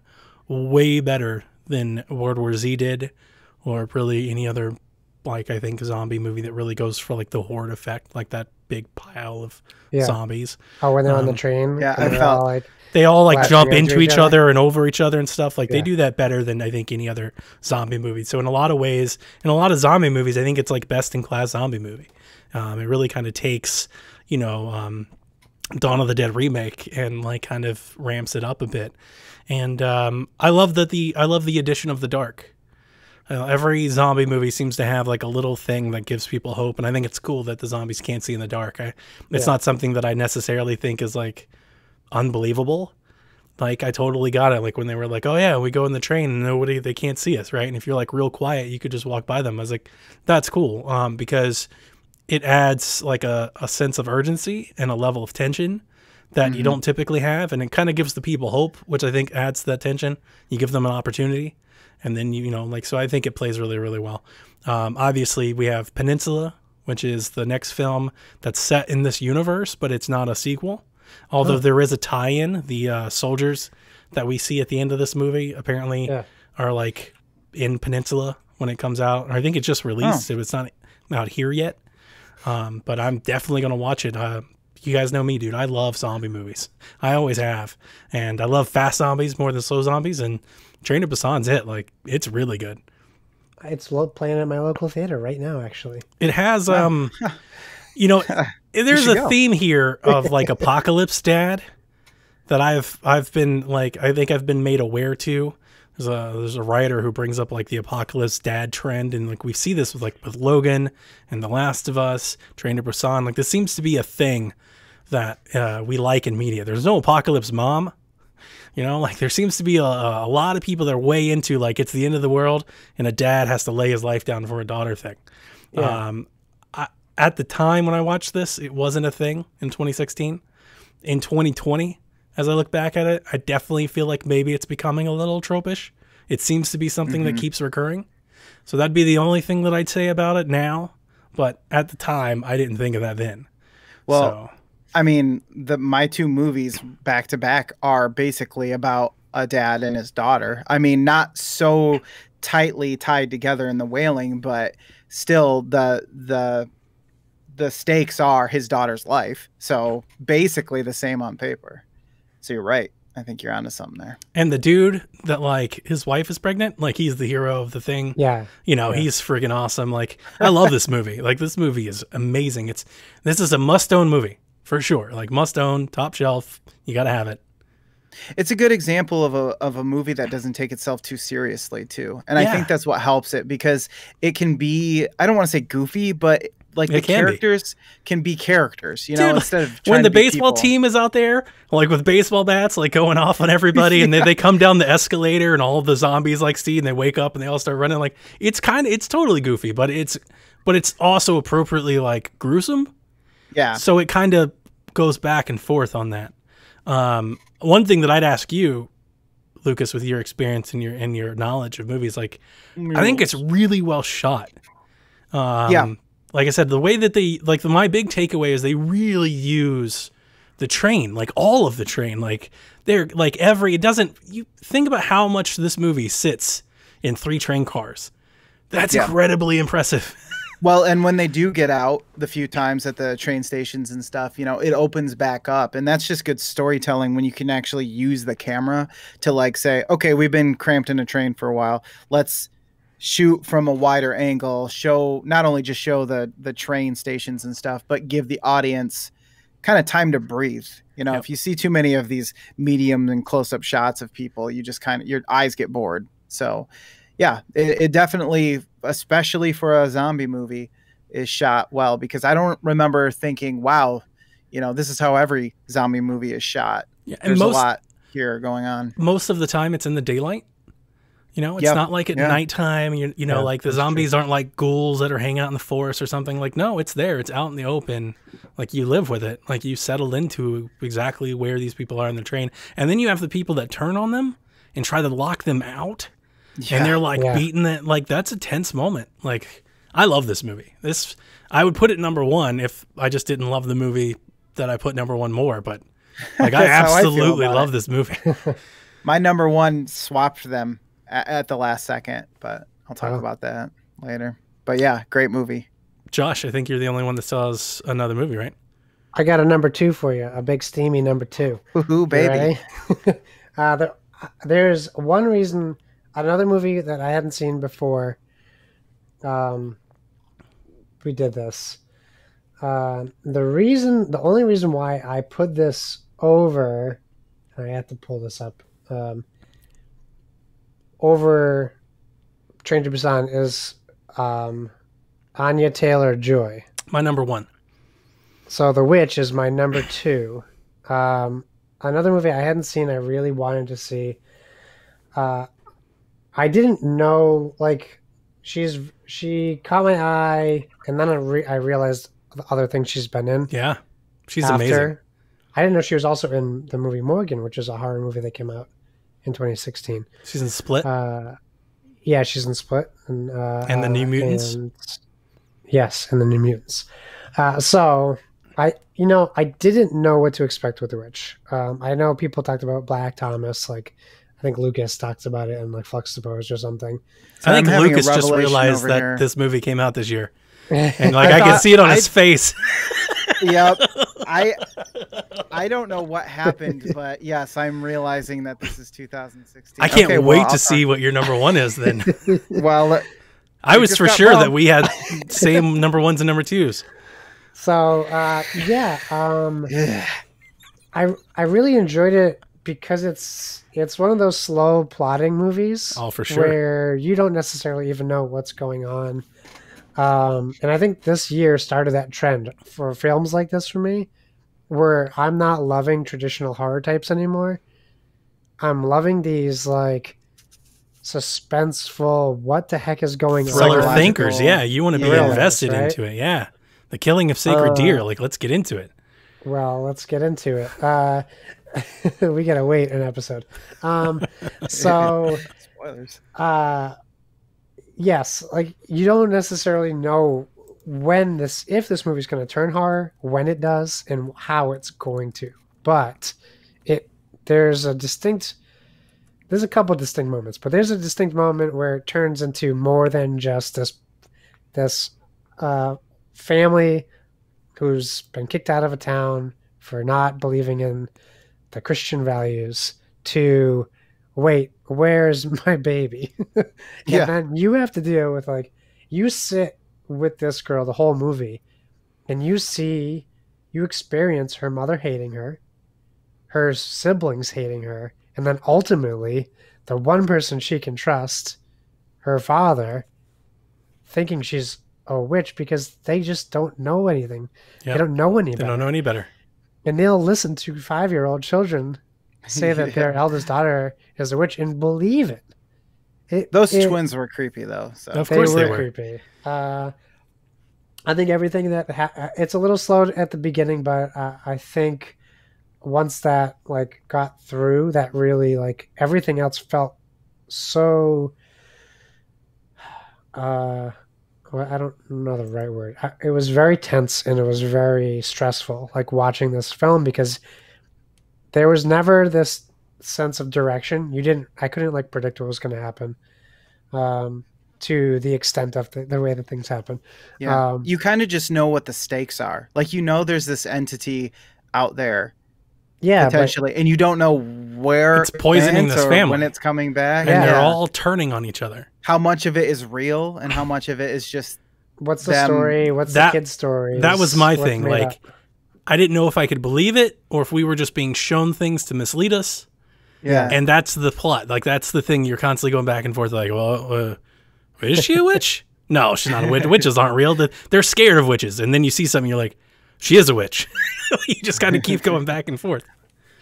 way better than World War Z did, or really any other, I think, zombie movie that really goes for the horde effect, like that big pile of zombies. Oh, when they're on the train? Yeah, I felt they all jump into each other and over each other and stuff. They do that better than I think any other zombie movie. So in a lot of ways, in a lot of zombie movies, I think it's best in class zombie movie. It really kind of takes, Dawn of the Dead remake and kind of ramps it up a bit. And I love the addition of the dark. Every zombie movie seems to have a little thing that gives people hope, and I think it's cool that the zombies can't see in the dark. It's not something that I necessarily think is unbelievable. I totally got it. When they were oh yeah, we go in the train and they can't see us, right? And if you're real quiet, you could just walk by them. I was that's cool, because it adds a sense of urgency and a level of tension that you don't typically have, and it kind of gives the people hope, which I think adds to that tension. You give them an opportunity. And then, so I think it plays really, really well. Obviously, we have Peninsula, which is the next film that's set in this universe, but it's not a sequel. Although there is a tie-in. The soldiers that we see at the end of this movie apparently are in Peninsula when it comes out. I think it just released. So it's not out here yet. But I'm definitely going to watch it. You guys know me, dude. I love zombie movies. I always have. And I love fast zombies more than slow zombies. And Train to Busan's it. It's really good. It's playing at my local theater right now, actually. It has, there's a theme here of apocalypse dad that I've been I think I've been made aware to. There's a writer who brings up the apocalypse dad trend, and we see this with Logan and The Last of Us, Train to Busan. This seems to be a thing that we like in media. There's no apocalypse mom. There seems to be a lot of people that are way into it's the end of the world and a dad has to lay his life down for a daughter thing. Yeah. At the time when I watched this, it wasn't a thing in 2016. In 2020, as I look back at it, I definitely feel maybe it's becoming a little tropish. It seems to be something that keeps recurring. So that'd be the only thing that I'd say about it now. But at the time, I didn't think of that then. Well, I mean, my 2 movies back to back are basically about a dad and his daughter. I mean, not so tightly tied together in The Wailing, but still the stakes are his daughter's life. So basically the same on paper. So you're right. I think you're onto something there. And the dude that his wife is pregnant, he's the hero of the thing. Yeah. He's friggin' awesome. I love this movie. This movie is amazing. This is a must-own movie. For sure. Must own, top shelf. You got to have it. It's a good example of a movie that doesn't take itself too seriously too. And I think that's what helps it, because it can be, I don't want to say goofy, but the characters can be characters, Dude, instead of when the baseball team is out there, with baseball bats, going off on everybody, and they come down the escalator and all of the zombies see, and they wake up and they all start running. It's totally goofy, but it's also appropriately gruesome. Yeah. So it kind of goes back and forth on that. One thing that I'd ask you, Lucas, with your experience and your knowledge of movies, like I think it's really well shot. Yeah. Like I said, the way that my big takeaway is they really use the train, like all of the train, like they're like you think about how much this movie sits in 3 train cars. That's incredibly impressive. Well, and when they do get out the few times at the train stations and stuff, it opens back up. And that's just good storytelling when you can actually use the camera to like say, okay, we've been cramped in a train for a while. Let's shoot from a wider angle, not only just show the train stations and stuff, but give the audience kind of time to breathe. If you see too many of these medium and close-up shots of people, you just your eyes get bored. So yeah, it definitely, especially for a zombie movie, is shot well, because I don't remember thinking, wow, this is how every zombie movie is shot. Yeah, and there's a lot here going on. Most of the time it's in the daylight. It's not like at nighttime, like the zombies aren't like ghouls that are hanging out in the forest or something. Like, no, it's there. It's out in the open. Like, you live with it. Like, you settled into exactly where these people are in the train. And then you have the people that turn on them and try to lock them out. Yeah. And they're like beating that. Like, that's a tense moment. Like, I love this movie. I would put it number 1 if I just didn't love the movie that I put number 1 more. But like, I absolutely love this movie. My number 1 swapped them at the last second, but I'll talk about that later. But yeah, great movie. Josh, I think you're the only one that saw another movie, right? I got a number 2 for you, a big steamy number 2. Ooh, baby. There's one reason, another movie that I hadn't seen before. We did this. The only reason why I put this over, I have to pull this up. Over Train to Busan is Anya Taylor-Joy. My number 1. So The Witch is my number 2. Another movie I hadn't seen, I really wanted to see. I didn't know, like, she caught my eye, and then I realized the other things she's been in. Yeah, she's amazing. I didn't know she was also in the movie Morgan, which is a horror movie that came out in 2016. She's in Split. Yeah, she's in Split and the New Mutants. Yes, and the New Mutants. So I didn't know what to expect with The Witch. I know people talked about Black Thomas, like I think Lucas talks about it in like Fluxaposed or something. So I think Lucas just realized that this movie came out this year, and like I could see it on his face. Yep. I don't know what happened, but yes, I'm realizing that this is 2016. I can't wait to see what your number 1 is then. Well, I was for sure that we had same number 1s and number 2s. So, I really enjoyed it because it's one of those slow plotting movies. Oh, for sure. Where you don't necessarily even know what's going on. And I think this year started that trend for films like this for me, where I'm not loving traditional horror types anymore. I'm loving these like suspenseful, what the heck is going on? Thriller thinkers, yeah. You want to be invested into it, yeah. The killing of sacred deer, like let's get into it. Well, let's get into it. We gotta wait an episode. Spoilers. Yes, like you don't necessarily know if this movie's going to turn horror, when it does, and how it's going to. But there's a couple distinct moments, but there's a distinct moment where it turns into more than just this family who's been kicked out of a town for not believing in the Christian values to, wait, where's my baby? And then you have to deal with, like, you sit with this girl the whole movie and you experience her mother hating her, her siblings hating her, and then ultimately the one person she can trust, her father, thinking she's a witch because they just don't know anything. Yep. They don't know any better. They don't know any better. And they'll listen to 5-year-old children say that their eldest daughter is a witch and believe it. Those twins were creepy, though. So. Of course they were. Creepy. I think everything that it's a little slow at the beginning, but I think once that like got through, that really like everything else felt so. Well, I don't know the right word. It was very tense and it was very stressful, like watching this film, because there was never this sense of direction. I couldn't like predict what was going to happen. To the extent of the way that things happen. Yeah. You kind of just know what the stakes are. Like, there's this entity out there. Yeah. Potentially. And you don't know where it's poisoning this family. When it's coming back. And they're all turning on each other. How much of it is real and how much of it is just what's the story? What's the kid's story? That was my thing. Like, I didn't know if I could believe it or if we were just being shown things to mislead us. Yeah. And that's the plot. Like, that's the thing. You're constantly going back and forth. Like, well, is she a witch? No, she's not a witch. Witches aren't real. They're scared of witches. And then you see something, you're like, she is a witch. You just kind of keep going back and forth.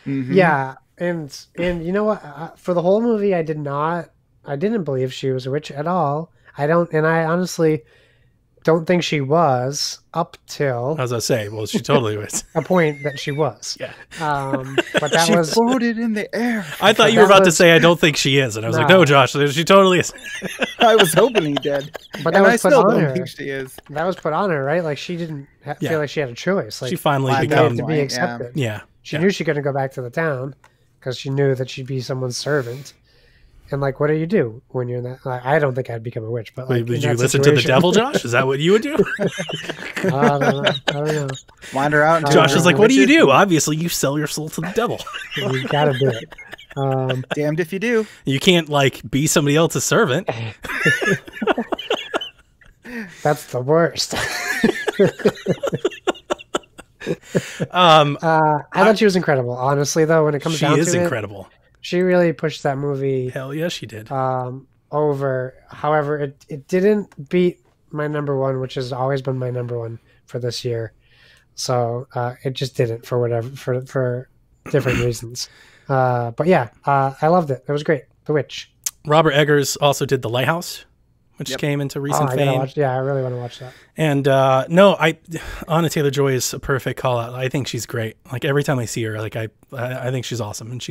Mm-hmm. Yeah. And you know what? For the whole movie, I didn't believe she was a witch at all. I honestly don't think she was up till, as I say, well, she totally was. A point that she was. Yeah. But that she was floated in the air. I thought you were about to say, I don't think she is. And I was like, no, Josh, she totally is. I was hoping he did. But that was I put still on don't her. think she is. That was put on her, right? Like, she didn't feel like she had a choice. Like, she finally became to be accepted. Yeah. She knew she couldn't go back to the town because she knew that she'd be someone's servant. And like, what do you do when you're in that? Like, I don't think I'd become a witch, but like, would you listen to the devil, Josh? Is that what you would do? I don't know. Wander out. Josh is like, what do you do? Obviously, you sell your soul to the devil. You gotta do it. Damned if you do. You can't like be somebody else's servant. That's the worst. I thought she was incredible. Honestly, though, when it comes down to it, she is incredible. She really pushed that movie. Hell yeah, she did. Over. However, it didn't beat my number one, which has always been my number one for this year. So it just didn't for different reasons. But yeah, I loved it. It was great. The Witch. Robert Eggers also did The Lighthouse, which came into recent fame. I really want to watch that. And Anna Taylor-Joy is a perfect call out. I think she's great. Like, every time I see her, like I think she's awesome. And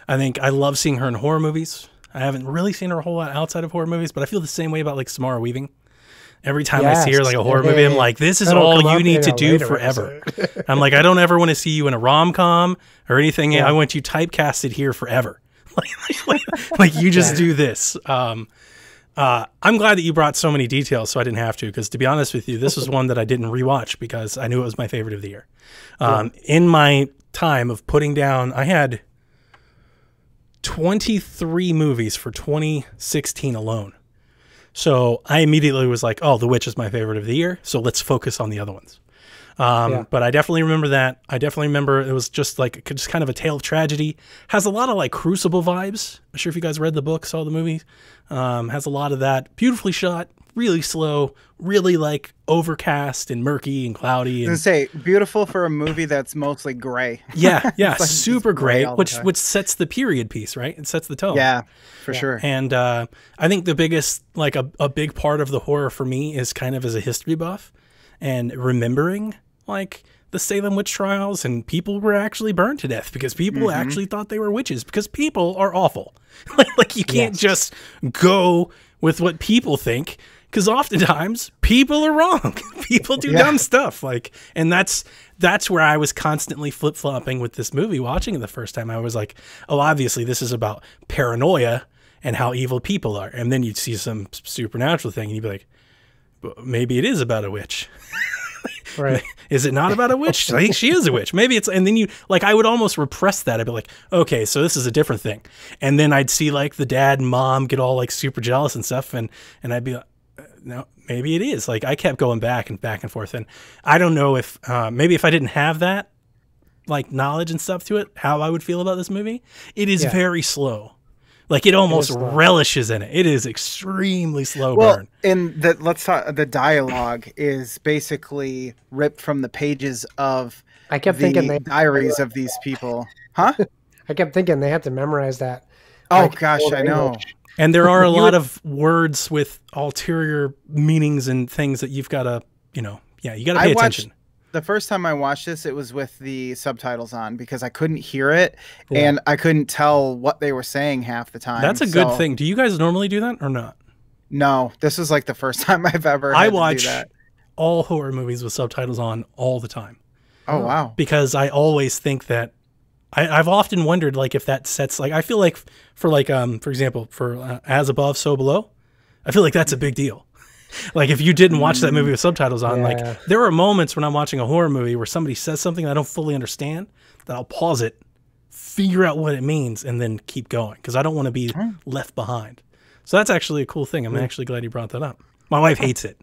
I think I love seeing her in horror movies. I haven't really seen her a whole lot outside of horror movies, but I feel the same way about like Samara Weaving. Every time I see her like a horror movie, I'm like, this is all you need to do forever. I'm like, I don't ever want to see you in a rom-com or anything. Yeah. I want you typecasted here forever. like you just do this. I'm glad that you brought so many details so I didn't have to, because to be honest with you, this was one that I didn't rewatch because I knew it was my favorite of the year. In my time of putting down, I had 23 movies for 2016 alone. So I immediately was like, oh, The Witch is my favorite of the year, so let's focus on the other ones. But I definitely remember that. I definitely remember it was just kind of a tale of tragedy. Has a lot of like Crucible vibes. I'm sure if you guys read the book, saw the movie. Has a lot of that. Beautifully shot, really slow, really like overcast and murky and cloudy. And I was gonna say, beautiful for a movie that's mostly gray. Yeah, like super gray, which sets the period piece, right? It sets the tone. Yeah, for sure. And I think the biggest, like a big part of the horror for me is kind of as a history buff and remembering like the Salem witch trials, and people were actually burned to death because people actually thought they were witches, because people are awful. Like you can't just go with what people think, because oftentimes people are wrong. People do dumb stuff. And that's where I was constantly flip-flopping with this movie. Watching it the first time, I was like, oh, obviously this is about paranoia and how evil people are. And then you'd see some supernatural thing and you'd be like, well, maybe it is about a witch. Right. Is it not about a witch? I think she is a witch. Maybe it's, and then you like, I would almost repress that. I'd be like, okay, so this is a different thing. And then I'd see like the dad and mom get all like super jealous and stuff. And I'd be like, no, maybe it is. Like I kept going back and forth. And I don't know if, maybe if I didn't have that like knowledge and stuff to it, how I would feel about this movie. It is very slow. Like it almost relishes in it. It is extremely slow burn. And let's talk. The dialogue is basically ripped from the pages of the diaries of these people. Huh? I kept thinking they had to memorize that. Oh gosh, I know. And there are a lot of words with ulterior meanings and things that you've got to, you know, yeah, you got to pay attention. The first time I watched this, it was with the subtitles on because I couldn't hear it Yeah. and I couldn't tell what they were saying half the time. That's a good thing. Do you guys normally do that or not? No, this is like the first time I've ever I had to watch do that. all horror movies with subtitles on all the time. Oh, wow. Because I always think that I've often wondered, like, if that sets, like, I feel like for like, for example, for As Above, So Below, I feel like that's a big deal. Like, if you didn't watch that movie with subtitles on, like, there are moments when I'm watching a horror movie where somebody says something I don't fully understand, that I'll pause it, figure out what it means, and then keep going, because I don't want to be left behind. So that's actually a cool thing. I'm actually glad you brought that up. My wife hates it.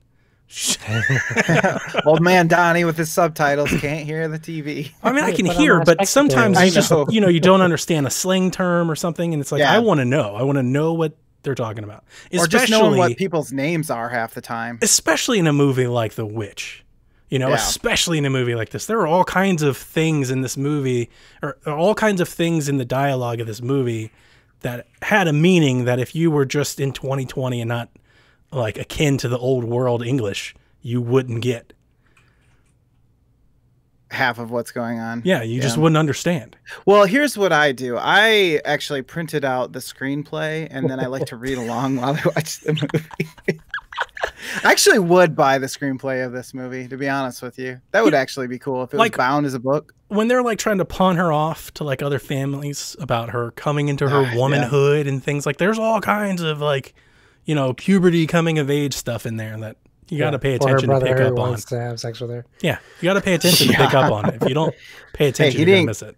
Old man Donnie with his subtitles can't hear the TV. I mean, I can hear, but sometimes you just, you know, you don't understand a slang term or something, and it's like, I want to know. I want to know what they're talking about. Or just knowing what people's names are half the time. Especially in a movie like The Witch. You know, especially in a movie like this. There are all kinds of things in this movie, or all kinds of things in the dialogue of this movie that had a meaning that if you were just in 2020 and not like akin to the old world English, you wouldn't get half of what's going on. Yeah, you just wouldn't understand. Well, here's what I do. I actually printed out the screenplay and then I like to read along while I watch the movie. I actually would buy the screenplay of this movie, to be honest with you. That would actually be cool if it was bound as a book. When they're like trying to pawn her off to like other families about her coming into her womanhood and things, like there's all kinds of like, you know, puberty coming of age stuff in there that you got to pay attention to pick up on. Wants to have sex with her. Yeah, you got to pay attention to pick up on it. If you don't pay attention, you're gonna miss it.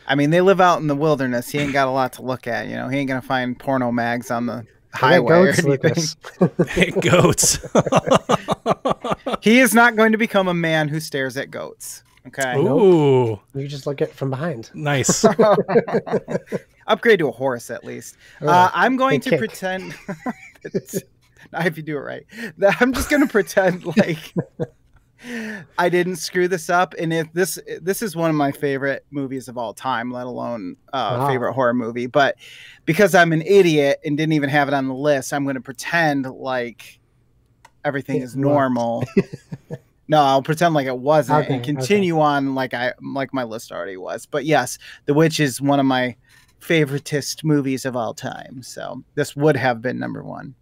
I mean, they live out in the wilderness. He ain't got a lot to look at. You know, he ain't gonna find porno mags on the highway goats, or anything. Goats. He is not going to become a man who stares at goats. Okay. Ooh. You just look at it from behind. Nice. Upgrade to a horse at least. I'm going to pretend. Not if you do it right. I'm just going to pretend like I didn't screw this up. And if this is one of my favorite movies of all time, let alone favorite horror movie. But because I'm an idiot and didn't even have it on the list, I'm going to pretend like everything is normal. No, I'll pretend like it wasn't and continue on like my list already was. But yes, The Witch is one of my favoritist movies of all time. So this would have been number one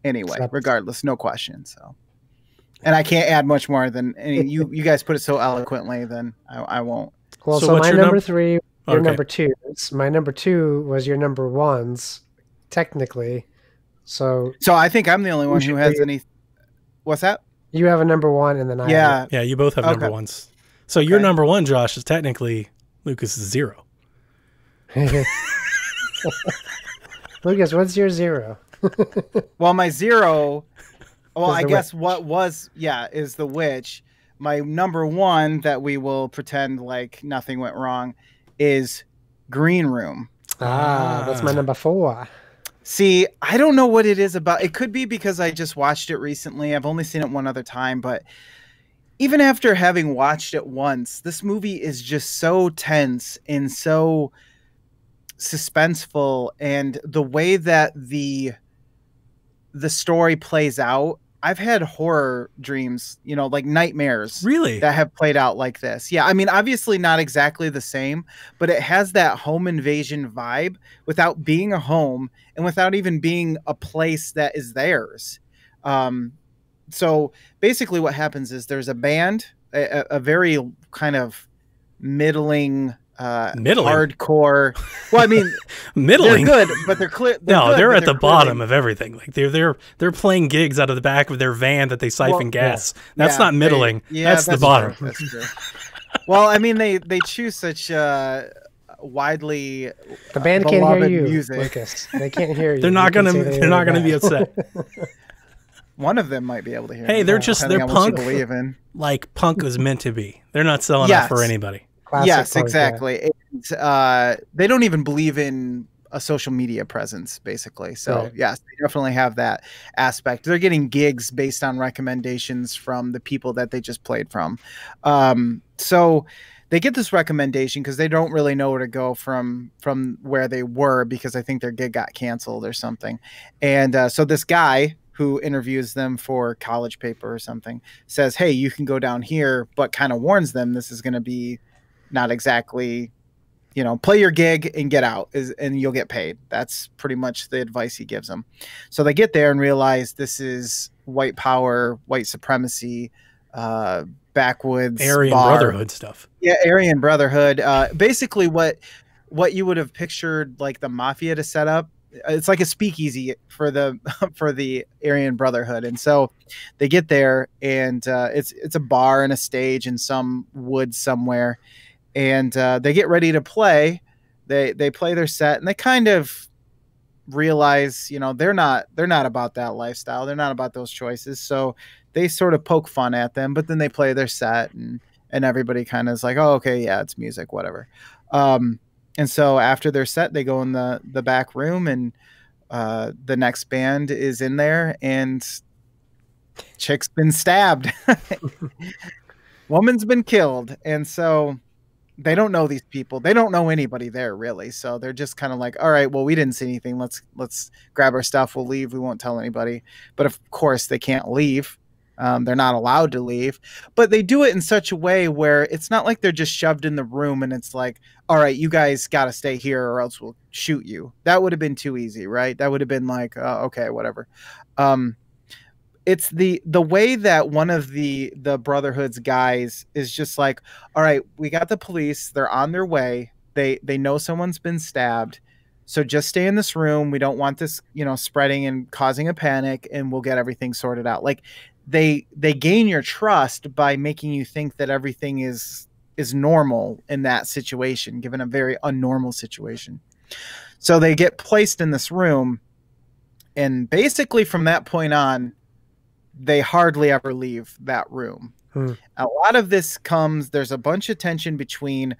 anyway, regardless, no question. So, and I can't add much more than you guys put it so eloquently. Then I won't. Well, so my number three, your number two. My number two was your number ones, technically. So I think I'm the only one who has any. What's that? You have a number one, and then I have you both have number ones. So your number one, Josh, is technically Lucas's 0. Lucas, what's your 0? Well, my 0, I guess what was, is The Witch. My number one that we will pretend like nothing went wrong is Green Room. That's my number 4. See, I don't know what it is about. It could be because I just watched it recently. I've only seen it one other time, but even after having watched it once, this movie is just so tense and so suspenseful, and the way that the story plays out, I've had horror dreams, you know, like nightmares that have played out like this. Yeah, I mean, obviously not exactly the same, but it has that home invasion vibe without being a home and without even being a place that is theirs. So basically what happens is there's a band, a very kind of middling hardcore. Well, I mean, middling. They're good, but they're clear. They're at the bottom of everything. Like they're playing gigs out of the back of their van that they siphon gas. Yeah. That's not middling. That's the bottom. True. That's true. Well, I mean, they choose such widely the band can't hear you, music. Lucas. They can't hear you. They're not gonna be upset. One of them might be able to hear. Hey, they're punk. Like punk is meant to be. They're not selling out for anybody. Yes, exactly. And, they don't even believe in a social media presence, basically. So, yes, they definitely have that aspect. They're getting gigs based on recommendations from the people that they just played from. So they get this recommendation because they don't really know where to go from where they were, because I think their gig got canceled or something. And so this guy who interviews them for college paper or something, says, hey, you can go down here, but kind of warns them this is going to be not exactly, you know, play your gig and get out, and you'll get paid. That's pretty much the advice he gives them. So they get there and realize this is white power, white supremacy, backwoods Aryan bar. Brotherhood stuff. Yeah, Aryan Brotherhood. Basically what you would have pictured like the mafia to set up. It's like a speakeasy for the Aryan Brotherhood. And so they get there, and it's a bar and a stage in some woods somewhere. And they get ready to play. They play their set, and they kind of realize, you know, they're not about that lifestyle. They're not about those choices. So they sort of poke fun at them, but then they play their set, and everybody kind of is like, oh, okay, yeah, it's music, whatever. And so after their set, they go in the back room, and the next band is in there, and chick's been stabbed. Woman's been killed. And so they don't know these people. They don't know anybody there, really. So they're just kind of like, all right, well, we didn't see anything. Let's grab our stuff. We'll leave. We won't tell anybody. But of course, they can't leave. They're not allowed to leave. But they do it in such a way where it's not like they're just shoved in the room and it's like, all right, you guys got to stay here or else we'll shoot you. That would have been too easy, right? That would have been like, okay, whatever. It's the way that one of the Brotherhood's guys is just like, all right, we got the police. They're on their way. They know someone's been stabbed. So just stay in this room. We don't want this, you know, spreading and causing a panic, and we'll get everything sorted out. Like they gain your trust by making you think that everything is normal in that situation, given a very unnormal situation. So they get placed in this room, and basically from that point on, they hardly ever leave that room. A lot of this there's a bunch of tension between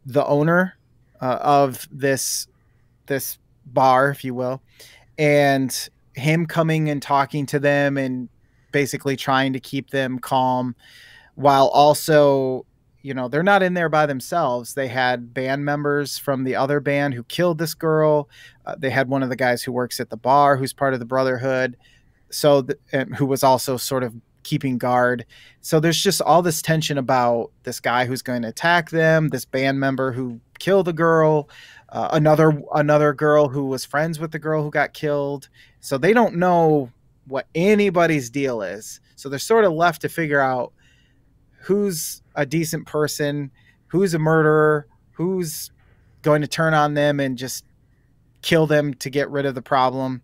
the owner of this bar, if you will, and him coming and talking to them and basically trying to keep them calm, while also, you know, they're not in there by themselves. They had band members from the other band who killed this girl. They had one of the guys who works at the bar who's part of the Brotherhood. So who was also sort of keeping guard. So there's just all this tension about this guy who's going to attack them, this band member who killed a girl, another girl who was friends with the girl who got killed. So they don't know what anybody's deal is. So they're sort of left to figure out who's a decent person, who's a murderer, who's going to turn on them and just kill them to get rid of the problem.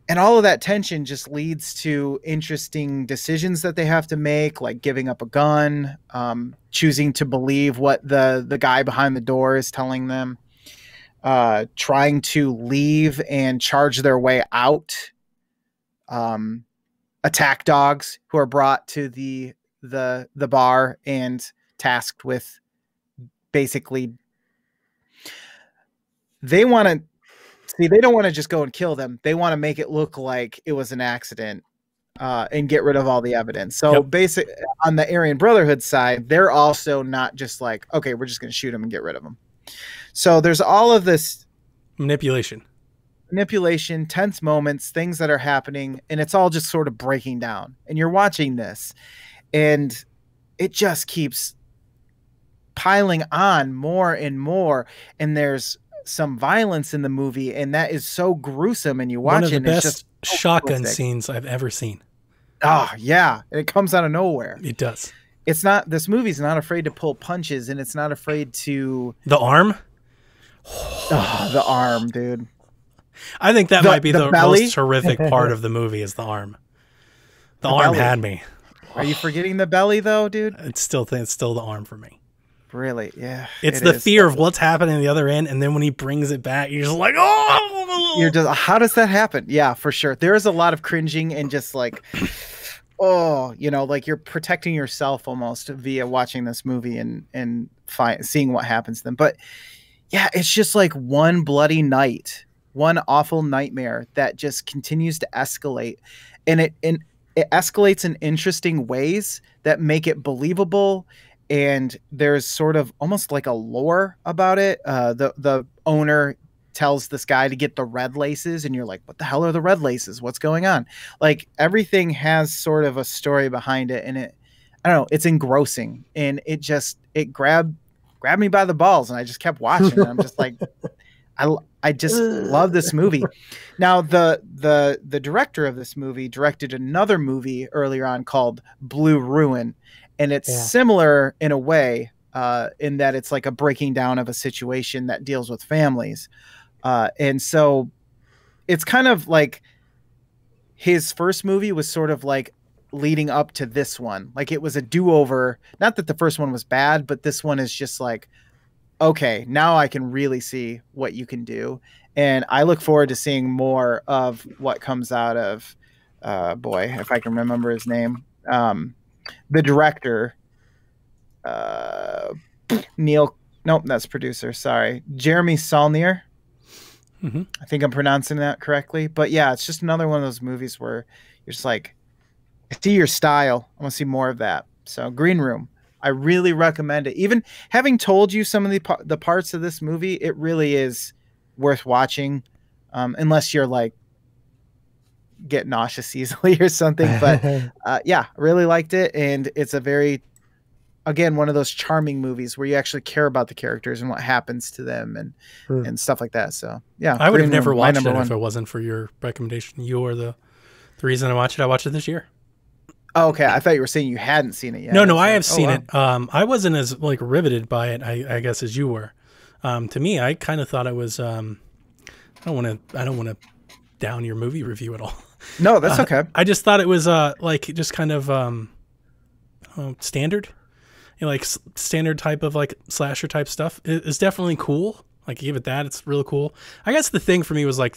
And all of that tension just leads to interesting decisions that they have to make, like giving up a gun, choosing to believe what the guy behind the door is telling them, trying to leave and charge their way out, attack dogs who are brought to the bar and tasked with basically, they want to see, they don't want to just go and kill them. They want to make it look like it was an accident and get rid of all the evidence. So basically, on the Aryan Brotherhood side, they're also not just like, okay, we're just going to shoot them and get rid of them. So there's all of this manipulation, tense moments, things that are happening, and it's all just sort of breaking down. And you're watching this, and it just keeps piling on more and more. And there's some violence in the movie, and that is so gruesome, and you watch one of it, the best it's just so shotgun horrific. scenes I've ever seen. Oh yeah, and it comes out of nowhere. It does. It's not, this movie's not afraid to pull punches, and it's not afraid to the arm. Oh, the arm, dude. I think that might be the most horrific part of the movie is the arm. The arm belly had me. Are you forgetting the belly though, dude? It's still the arm for me. Really? Yeah. It's the fear of what's happening on the other end, and then when he brings it back, you're just like, oh! You're just, how does that happen? Yeah, for sure. There is a lot of cringing and just like, oh, you know, like you're protecting yourself almost via watching this movie and seeing what happens to them. But yeah, it's just like one bloody night, one awful nightmare that just continues to escalate, and it escalates in interesting ways that make it believable. And there's sort of almost like a lore about it. The owner tells this guy to get the red laces, and you're like, what the hell are the red laces? What's going on? Like, everything has sort of a story behind it, and I don't know, it's engrossing, and it grabbed me by the balls, and I just kept watching, and I'm just like, I just love this movie. Now, the director of this movie directed another movie earlier on called Blue Ruin, and it's similar in a way, in that it's like a breaking down of a situation that deals with families. And so it's kind of like his first movie was sort of like leading up to this one. Like, it was a do-over. Not that the first one was bad, but this one is just like, okay, now I can really see what you can do. And I look forward to seeing more of what comes out of, boy, if I can remember his name, the director, that's producer. Sorry. Jeremy Saulnier. Mm-hmm. I think I'm pronouncing that correctly, but yeah, it's just another one of those movies where you're just like, I see your style. I want to see more of that. So Green Room, I really recommend it. Even having told you some of the parts of this movie, it really is worth watching, unless you're like get nauseous easily or something. But yeah, really liked it, and it's a very, again, one of those charming movies where you actually care about the characters and what happens to them and stuff like that. So yeah, I would have never watched it if it wasn't for your recommendation. You were the reason I watched it. I watched it this year. Oh, okay. I thought you were saying you hadn't seen it yet. No, I have seen it. I wasn't as like riveted by it, I guess, as you were. To me, I kind of thought it was. I don't want to down your movie review at all. No, that's okay. I just thought it was like just kind of standard, like standard type of like slasher type stuff. It's definitely cool. Like, give it that. It's real cool. I guess the thing for me was like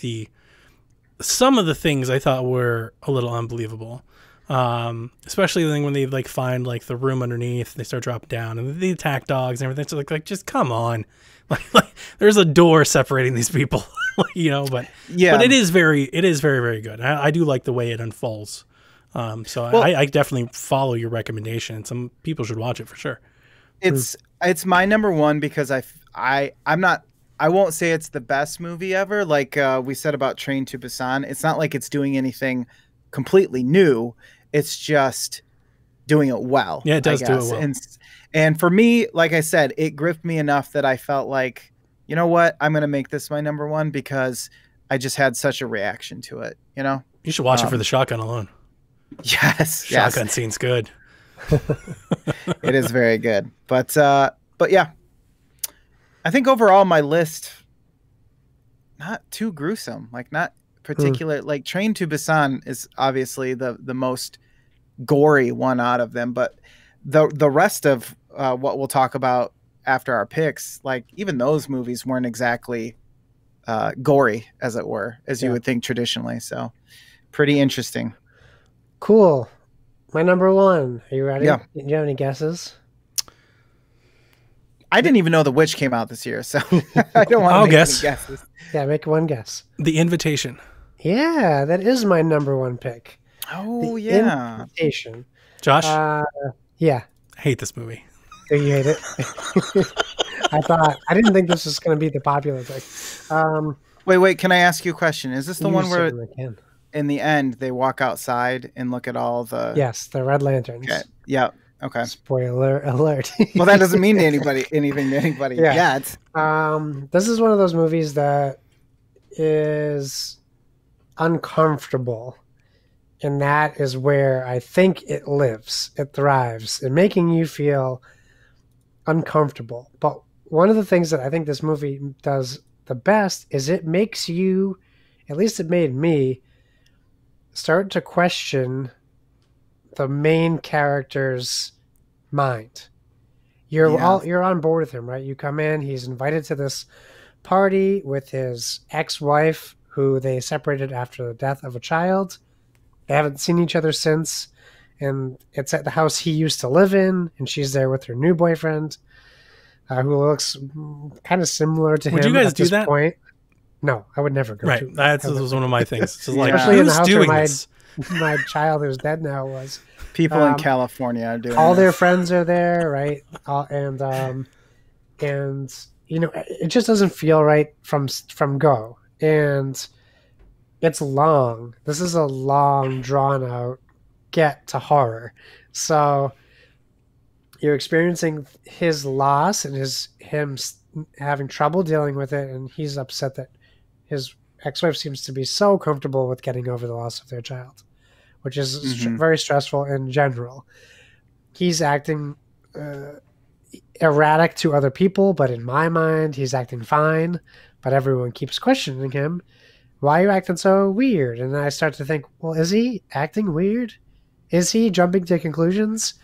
some of the things I thought were a little unbelievable. Especially the thing when they like find like the room underneath, they start dropping down and they attack dogs and everything. So like just come on, like there's a door separating these people, But yeah, but it is very, very good. I do like the way it unfolds. I definitely follow your recommendation. Some people should watch it for sure. It's my number one because I won't say it's the best movie ever. Like we said about Train to Busan, it's not like it's doing anything completely new. It's just doing it well. Yeah, it does do it well. And for me, like I said, it gripped me enough that I felt like, you know what, I'm going to make this my number one because I just had such a reaction to it. You should watch it for the shotgun alone. Yes, shotgun scene's good. It is very good. But yeah, I think overall my list not too gruesome. Like, not particular. Like, Train to Busan is obviously the most gory one out of them, but the rest of what we'll talk about after our picks, like, even those movies weren't exactly gory, as it were, as you would think traditionally. So pretty interesting. Cool. My number one. Are you ready? Yeah. Do you have any guesses? I didn't even know The Witch came out this year, so I don't want to make any guesses. Yeah, make one guess. The Invitation. Yeah, that is my number one pick. Oh, The yeah. Invitation. Josh? Yeah. I hate this movie. Do you hate it? I didn't think this was going to be the popular pick. Wait, can I ask you a question? Is this the one where can. In the end they walk outside and look at all the... Yes, the red lanterns. Okay. Yeah. Okay. Spoiler alert. Well, that doesn't mean anything to anybody yet. This is one of those movies that is uncomfortable, and that is where I think it lives. It thrives in making you feel uncomfortable. But one of the things that I think this movie does the best is it makes you, at least it made me, start to question the main character's mind. You're on board with him, right? You come in, he's invited to this party with his ex-wife who they separated after the death of a child. They haven't seen each other since, and it's at the house he used to live in, and she's there with her new boyfriend, who looks kind of similar to him. Would you guys at do this that? Point. No, I would never go. Right, that was one of my things. It's like, especially in the who's house doing where this? my child who's dead now was. People in California are doing all this. their friends are there, right? And you know, it just doesn't feel right from go. And it's long. This is a long, drawn out get to horror. So you're experiencing his loss and him having trouble dealing with it, and he's upset that his ex-wife seems to be so comfortable with getting over the loss of their child, which is very stressful in general. He's acting erratic to other people, but in my mind, he's acting fine. But everyone keeps questioning him. Why are you acting so weird? And then I start to think, well, is he acting weird? Is he jumping to conclusions?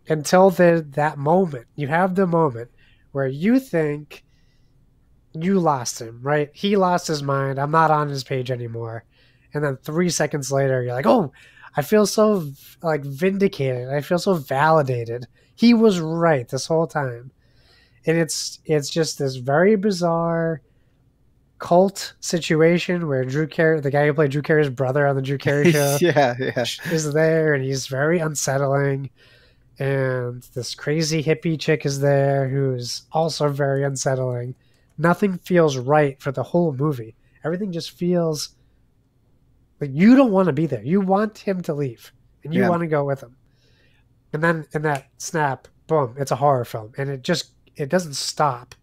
Until that moment, you have the moment where you think you lost him, right? He lost his mind. I'm not on his page anymore. And then 3 seconds later, you're like, oh, I feel so like vindicated. I feel so validated. He was right this whole time. And it's just this very bizarre cult situation where Drew Carey, the guy who played Drew Carey's brother on the Drew Carey show, is there, and he's very unsettling. And this crazy hippie chick is there who's also very unsettling. Nothing feels right for the whole movie. Everything just feels like you don't want to be there. You want him to leave, and you want to go with him. And then in that snap, boom, it's a horror film. And it doesn't stop.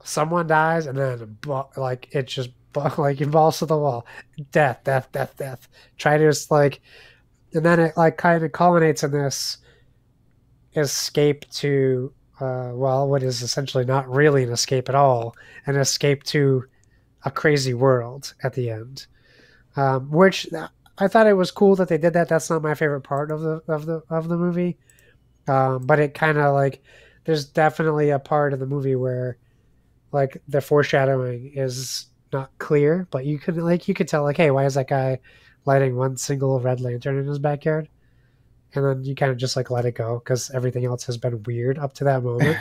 Someone dies, and then like it just like it balls to the wall. Death. Try to just like, and then it like kind of culminates in this escape to what is essentially not really an escape at all, an escape to a crazy world at the end, which I thought it was cool that they did that. That's not my favorite part of the movie, but it kind of like there's definitely a part of the movie where like the foreshadowing is not clear, but you could tell like, hey, why is that guy lighting one single red lantern in his backyard? And then you kind of just like let it go because everything else has been weird up to that moment.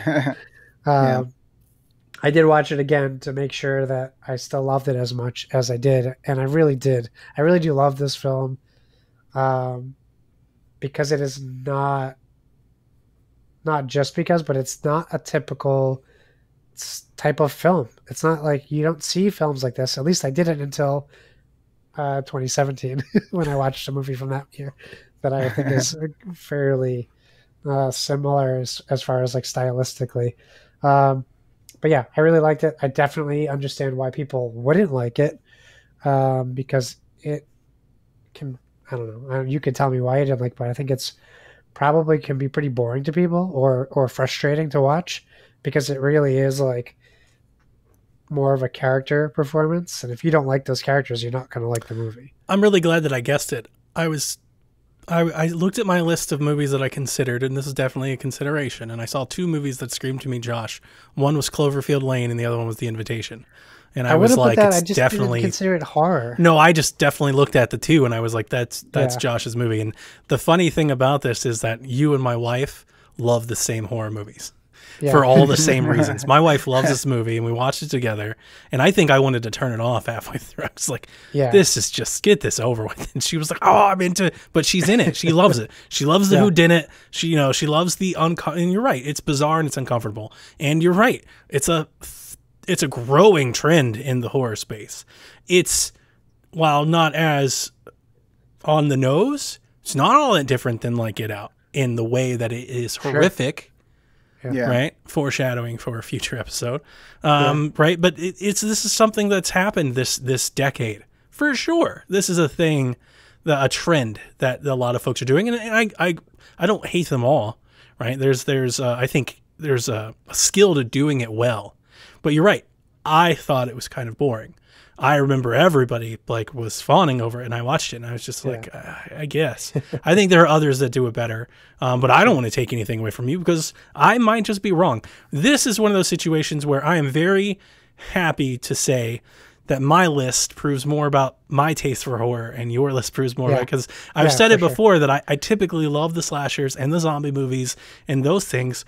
I did watch it again to make sure that I still loved it as much as I did. And I really did. I really do love this film because it is not just because, but it's not a typical type of film. It's not like you don't see films like this. At least I didn't until 2017 when I watched a movie from that year that I think is fairly similar as far as like stylistically. But yeah, I really liked it. I definitely understand why people wouldn't like it because it can, I don't know, you could tell me why you didn't like it, but I think it's probably can be pretty boring to people or frustrating to watch because it really is like more of a character performance. And if you don't like those characters, you're not going to like the movie. I'm really glad that I guessed it. I looked at my list of movies that I considered, and this is definitely a consideration. And I saw two movies that screamed to me, Josh. One was Cloverfield Lane, and the other one was The Invitation. And I was like, it's definitely didn't consider it horror. No, I just definitely looked at the two, and I was like, that's Josh's movie. And the funny thing about this is that you and my wife love the same horror movies. Yeah. For all the same reasons. My wife loves this movie, and we watched it together. And I think I wanted to turn it off halfway through. I was like, this is just, get this over with. And she was like, oh, I'm into it. But she's in it. She loves it. She loves the whodunit. She loves the and you're right. It's bizarre and it's uncomfortable. And you're right. It's a growing trend in the horror space. It's, while not as on the nose, it's not all that different than like Get Out in the way that it is horrific. Yeah. Right. Foreshadowing for a future episode. Right. But this is something that's happened this decade for sure. This is a thing, a trend that a lot of folks are doing. And I don't hate them all. Right. I think there's a skill to doing it well, but you're right. I thought it was kind of boring. I remember everybody like was fawning over it, and I watched it, and I was just like, I guess. I think there are others that do it better, but I don't want to take anything away from you because I might just be wrong. This is one of those situations where I am very happy to say that my list proves more about my taste for horror, and your list proves more because I've said it before that I typically love the slashers and the zombie movies and those things,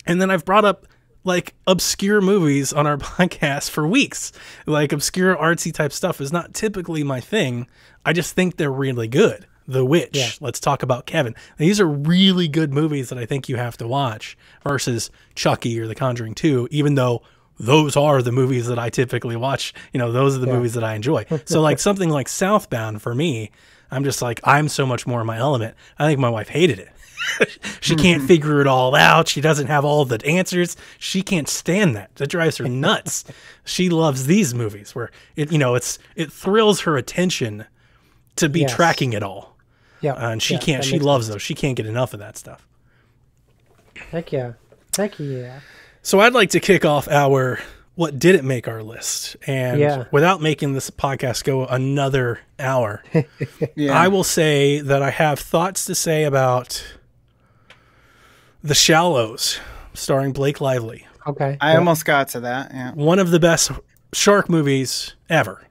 and then I've brought up like obscure movies on our podcast for weeks. Like obscure artsy type stuff is not typically my thing. I just think they're really good. The Witch. Yeah. Let's talk about Kevin. These are really good movies that I think you have to watch versus Chucky or The Conjuring 2, even though those are the movies that I typically watch. You know, those are the movies that I enjoy. So like something like Southbound for me, I'm just like, I'm so much more in my element. I think my wife hated it. She can't figure it all out. She doesn't have all the answers. She can't stand that. That drives her nuts. She loves these movies where it, you know, it thrills her attention to be tracking it all. Yeah. And she can't, she loves those. She can't get enough of that stuff. Heck yeah. Heck yeah. So I'd like to kick off our what didn't make our list. And without making this podcast go another hour, I will say that I have thoughts to say about The Shallows, starring Blake Lively. Okay. I almost got to that. Yeah. One of the best shark movies ever.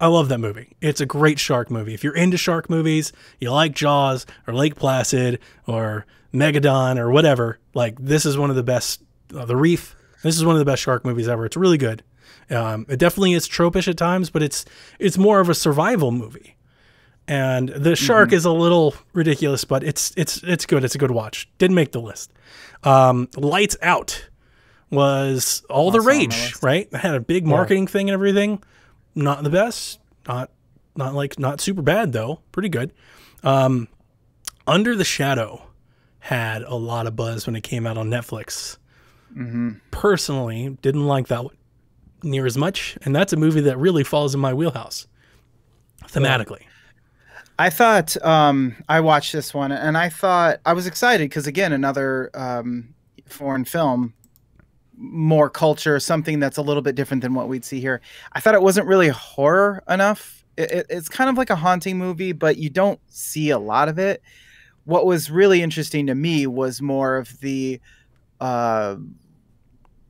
I love that movie. It's a great shark movie. If you're into shark movies, you like Jaws or Lake Placid or Megalodon or whatever, like this is one of the best, The Reef. This is one of the best shark movies ever. It's really good. It definitely is tropish at times, but it's more of a survival movie. And the shark is a little ridiculous, but it's good. It's a good watch. Didn't make the list. Lights Out was all the rage, right? It had a big marketing thing and everything. Not the best. Not super bad though. Pretty good. Under the Shadow had a lot of buzz when it came out on Netflix. Personally, didn't like that one near as much, and that's a movie that really falls in my wheelhouse thematically. I thought I watched this one, and I thought I was excited because again, another foreign film, more culture, something that's a little bit different than what we'd see here. I thought it wasn't really horror enough. It's kind of like a haunting movie, but you don't see a lot of it. What was really interesting to me was more of the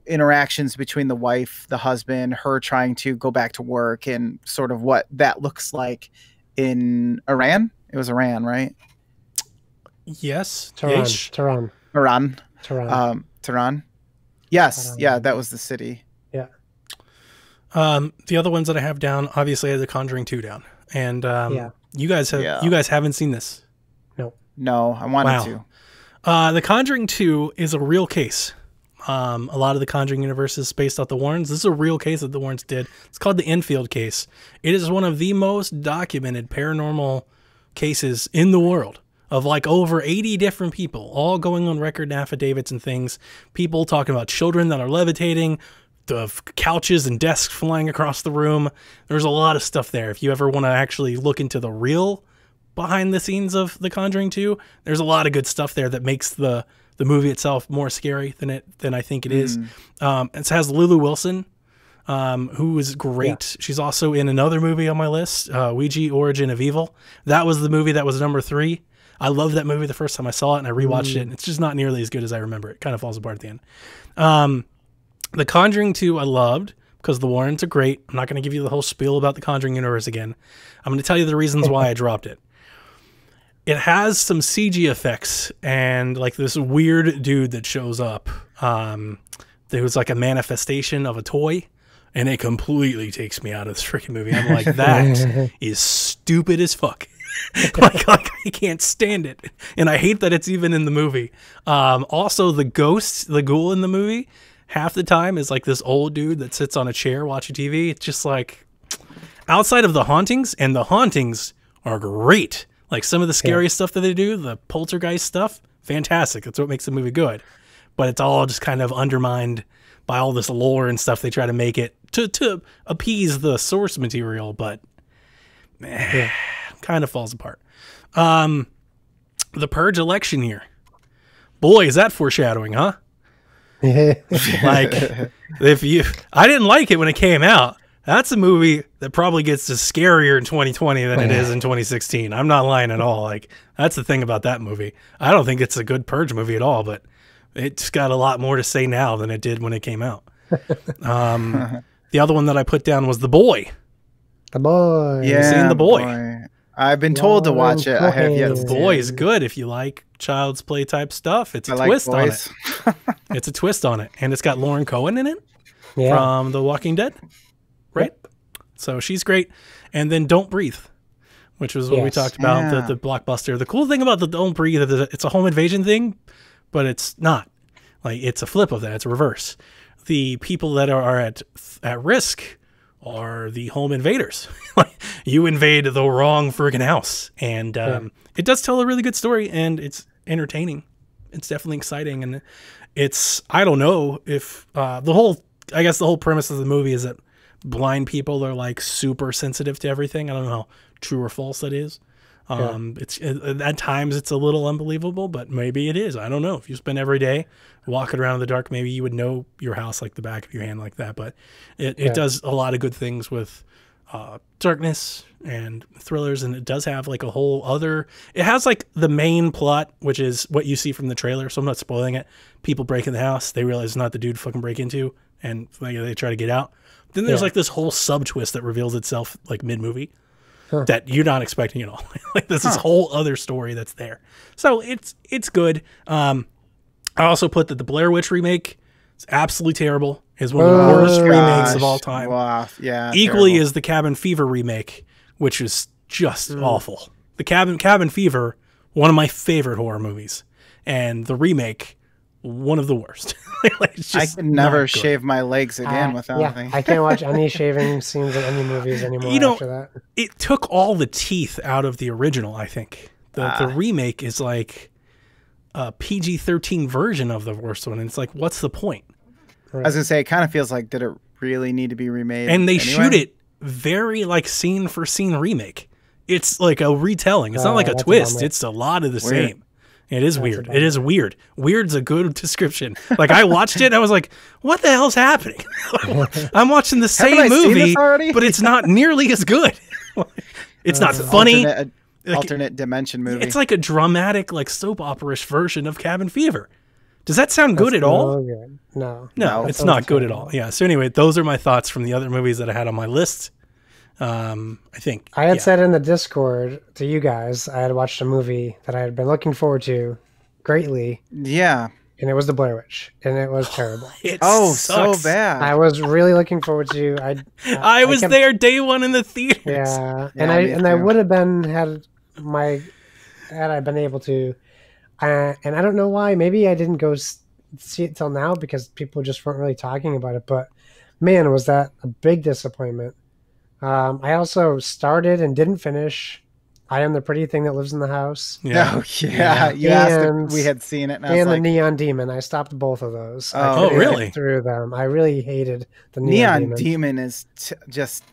interactions between the wife, the husband, her trying to go back to work, and sort of what that looks like in Iran. It was Iran, right? Yes. Tehran. Yes. Yeah, that was the city. Yeah. The other ones that I have down, obviously I had The Conjuring 2 down. And you guys haven't seen this. No, I wanted to. The Conjuring 2 is a real case. A lot of the Conjuring universe is based off the Warrens. This is a real case that the Warrens did. It's called the Enfield case. It is one of the most documented paranormal cases in the world, of like over 80 different people, all going on record and affidavits and things. People talking about children that are levitating, the couches and desks flying across the room. There's a lot of stuff there. If you ever want to actually look into the real behind the scenes of The Conjuring 2, there's a lot of good stuff there that makes the movie itself more scary than I think it is. It has Lulu Wilson, who is great. Yeah. She's also in another movie on my list, Ouija, Origin of Evil. That was the movie that was number 3. I loved that movie the first time I saw it, and I rewatched it, and it's just not nearly as good as I remember. It kind of falls apart at the end. The Conjuring 2 I loved because the Warrens are great. I'm not going to give you the whole spiel about the Conjuring universe again. I'm going to tell you the reasons why I dropped it. It has some CG effects and like this weird dude that shows up. There was like a manifestation of a toy, and it completely takes me out of this freaking movie. I'm like, that is stupid as fuck. like I can't stand it, and I hate that it's even in the movie. Also, the ghoul in the movie, half the time is like this old dude that sits on a chair watching TV. It's just like, outside of the hauntings, and the hauntings are great. Like some of the scary stuff that they do, the poltergeist stuff, fantastic. That's what makes the movie good. But it's all just kind of undermined by all this lore and stuff they try to make it to appease the source material, but kind of falls apart. The Purge Election here. Boy, is that foreshadowing, huh? Like, I didn't like it when it came out. That's a movie that probably gets to scarier in 2020 than it is in 2016. I'm not lying at all. Like, that's the thing about that movie. I don't think it's a good Purge movie at all, but it's got a lot more to say now than it did when it came out. The other one that I put down was The Boy. The Boy. Yeah, You've seen The Boy. I've been told to watch it. I have yet. The Boy is good if you like child's play type stuff. It's a twist on it. It's a twist on it. And it's got Lauren Cohen in it from The Walking Dead. Right? So she's great. And then Don't Breathe which was what we Yes. talked about, Yeah. the blockbuster. The cool thing about the Don't Breathe is that it's a home invasion thing, but it's not. Like, it's a flip of that. It's a reverse. The people that are at risk are the home invaders. Like, you invade the wrong friggin' house. And it does tell a really good story, and it's entertaining. It's definitely exciting. And it's, I don't know if the whole premise of the movie is that blind people are like super sensitive to everything. I don't know how true or false that is. It's at times it's a little unbelievable, but maybe it is. I don't know. If you spend every day walking around in the dark, maybe you would know your house like the back of your hand like that. But it does a lot of good things with darkness and thrillers, and it does have like a whole other. It has like the main plot, which is what you see from the trailer. So I'm not spoiling it. People break in the house. They realize it's not the dude fucking break into, and they try to get out. Then there's like this whole sub twist that reveals itself like mid movie. That you're not expecting at all. Like, this is whole other story that's there. So it's good. I also put that the Blair Witch remake is absolutely terrible. Is one of the worst remakes of all time. Wow. Yeah. Equally terrible. is the Cabin Fever remake, which is just awful. The Cabin Fever, one of my favorite horror movies, and the remake, one of the worst. Like, it's I just could never not good. shave my legs again without anything. I can't watch any shaving scenes in any movies anymore after that. It took all the teeth out of the original, I think. The remake is like a PG-13 version of the worst one, and it's like, what's the point? I was gonna say, it kind of feels like, did it really need to be remade? And they anyway? shoot it very like scene for scene remake. It's like a retelling. It's not like a that's a twist. bummer. It's a lot of the Weird. same. It is weird. It is weird. Weird's a good description. Like, I watched it and I was like, what the hell's happening? I'm watching the same I seen movie, this already? but it's not nearly as good. It's not funny. Alternate dimension movie. It's like a dramatic, like soap opera-ish version of Cabin Fever. Does that sound good at all? Good. No. No, That it's sounds not good at terrible. all. Yeah. So anyway, those are my thoughts from the other movies that I had on my list. I think I had said in the Discord to you guys, I had watched a movie that I had been looking forward to greatly, Yeah. and it was The Blair Witch, and it was terrible. it Oh, sucks. so bad. I was really looking forward to. I was kept- there day one in the theaters. Yeah, Yeah, me and I too. would have been had I been able to, and I don't know why. Maybe I didn't go see it till now because people just weren't really talking about it. But man, was that a big disappointment. I also started and didn't finish I Am the Pretty Thing That Lives in the House. Yeah. Oh, yeah. You asked And- if we had seen it, and I was And the like, Neon Demon. I stopped both of those. I Oh, couldn't really? get through them. I really hated the Neon Demon. Demon is just...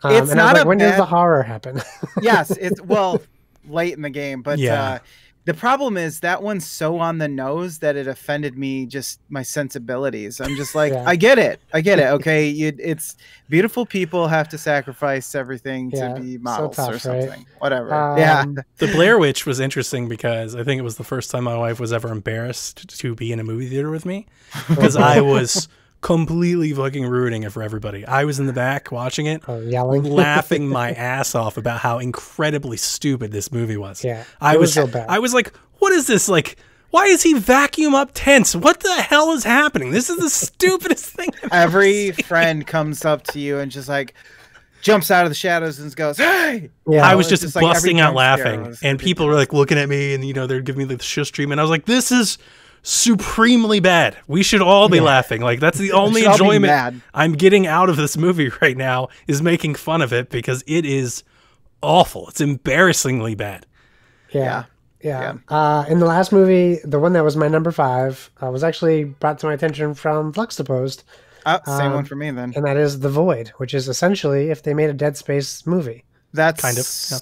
It's and I not was like, a when does bad... the horror happen? Yes, it's, well, late in the game, but Yeah. the problem is that one's so on the nose that it offended me, just my sensibilities. I'm just like, Yeah. I get it. Okay, it's beautiful people have to sacrifice everything Yeah, to be so models tough, or right? something. Whatever. Yeah. The Blair Witch was interesting because I think it was the first time my wife was ever embarrassed to be in a movie theater with me because I was completely fucking ruining it for everybody. I was in the back watching it, Yelling. laughing my ass off about how incredibly stupid this movie was. Yeah, I it was was so bad. I was like, what is this? Like, why is he vacuum up tents? What the hell is happening? This is the stupidest thing I've ever Every seen. friend comes up to you and just like jumps out of the shadows and goes, "Hey!" Yeah, I was it's just just like every busting out jump scare laughing, was and people were like looking at me, and they're giving me the shush treatment. I was like, "This is supremely bad. We should all be laughing. Like, that's the only should all be enjoyment mad. I'm getting out of this movie right now is making fun of it because it is awful. It's embarrassingly bad." Yeah. In the last movie, the one that was my number 5, was actually brought to my attention from Fluxtaposed, Same one for me then. and that is The Void, which is essentially if they made a Dead Space movie. That's Kind of, yeah.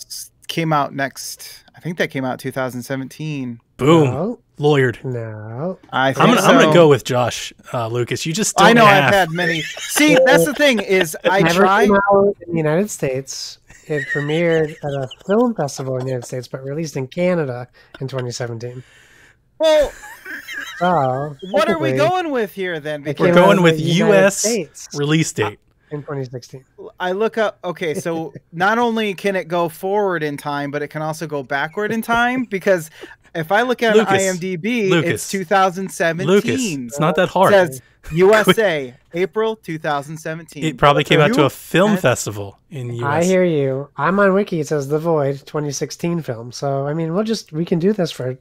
came out next. I think that came out 2017. Boom, No, lawyered. no. I think I'm gonna so. go with Josh, Lucas. You just don't I know have. I've had many. See, that's the thing is I Never tried. came out in the United States. It premiered at a film festival in the United States, but released in Canada in 2017. Well, So, what are we technically, going with here then? it We're came Because going out with in the United U.S. States release date. in 2016. I look up. Okay, so not only can it go forward in time, but it can also go backward in time because if I look at Lucas. IMDb, Lucas. it's 2017. Lucas, it's not that hard. It says USA, April 2017. It probably came out to a film festival in US. I hear you. I'm on Wiki. It says The Void 2016 film. So I mean, we can do this for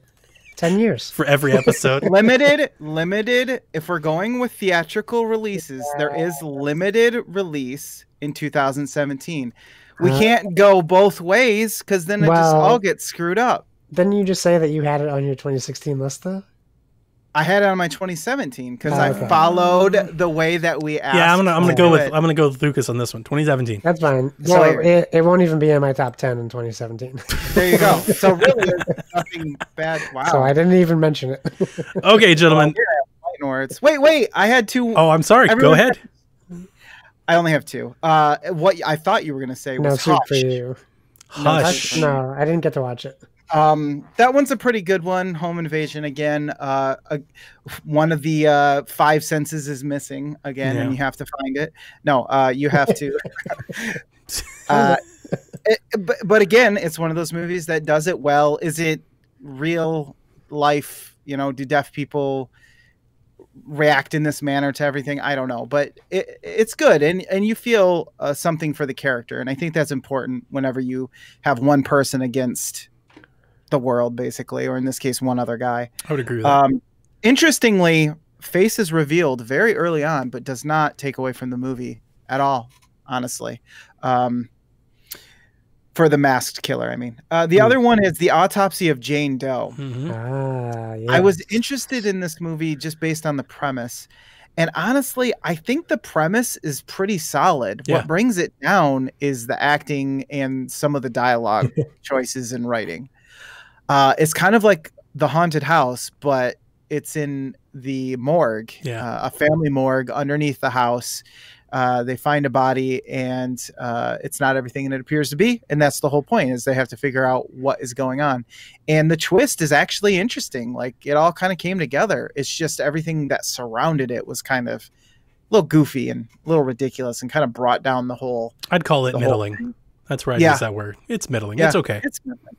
10 years. For every episode. limited. If we're going with theatrical releases, there is limited release in 2017. We can't go both ways because then it just all gets screwed up. Didn't you just say that you had it on your 2016 list, though? I had it on my 2017 because I followed the way that we asked. Yeah, I'm gonna go with Lucas on this one. 2017. That's fine. So it won't even be in my top 10 in 2017. There you go. So really, there's nothing bad. Wow. So I didn't even mention it. Okay, gentlemen. Words. Wait. I had two. Oh, I'm sorry. Go ahead. I only have two. What I thought you were gonna say was Hush. Hush. For you. Hush. No, I didn't get to watch it. That one's a pretty good one. Home invasion again. One of the 5 senses is missing again, and you have to find it. No, you have to. But again, it's one of those movies that does it well. Is it real life? Do deaf people react in this manner to everything? I don't know, but it's good, and you feel something for the character, and I think that's important whenever you have one person against the world, basically, or in this case, one other guy. I would agree with that. Interestingly, face is revealed very early on, but does not take away from the movie at all, honestly. For the masked killer, I mean. The other one is the Autopsy of Jane Doe. Mm-hmm. Yes. I was interested in this movie just based on the premise. And honestly, I think the premise is pretty solid. Yeah. What brings it down is the acting and some of the dialogue choices and writing. It's kind of like The Haunted House, but it's in the morgue, a family morgue underneath the house. They find a body, and it's not everything it appears to be. And that's the whole point, is they have to figure out what is going on. And the twist is actually interesting. Like, it all kind of came together. It's just everything that surrounded it was kind of a little goofy and a little ridiculous, and kind of brought down the whole. I'd call it middling. That's where I use that word. It's middling. It's okay. It's middling.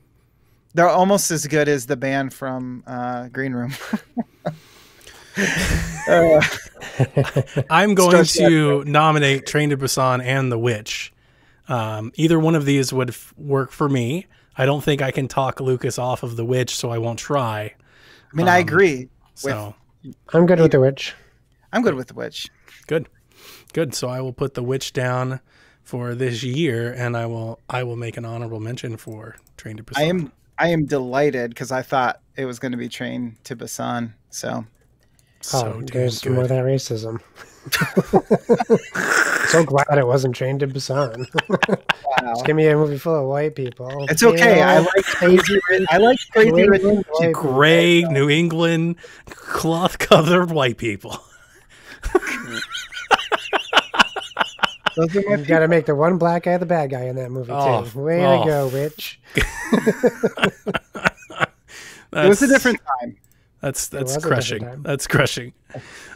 They're almost as good as the band from Green Room. I'm going to nominate Train to Busan and The Witch. Either one of these would work for me. I don't think I can talk Lucas off of The Witch, so I won't try. I mean, I agree. I'm good with The Witch. I'm good with The Witch. Good. So I will put The Witch down for this year, and I will make an honorable mention for Train to Busan. I am delighted because I thought it was going to be Train to Busan. So there's more of that racism. So glad it wasn't Train to Busan. Wow. Just give me a movie full of white people. It's okay. I like crazy. Gray New England cloth-covered white people. You got to make the one black guy the bad guy in that movie too. Way to go, Witch. It was a different time. That's crushing. That's crushing.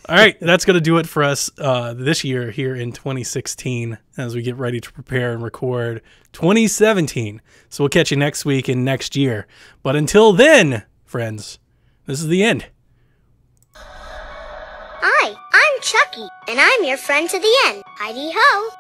All right, that's going to do it for us this year here in 2016 as we get ready to prepare and record 2017. So we'll catch you next week and next year. But until then, friends, this is the end. Hi, I'm Chucky, and I'm your friend to the end. Heidi ho!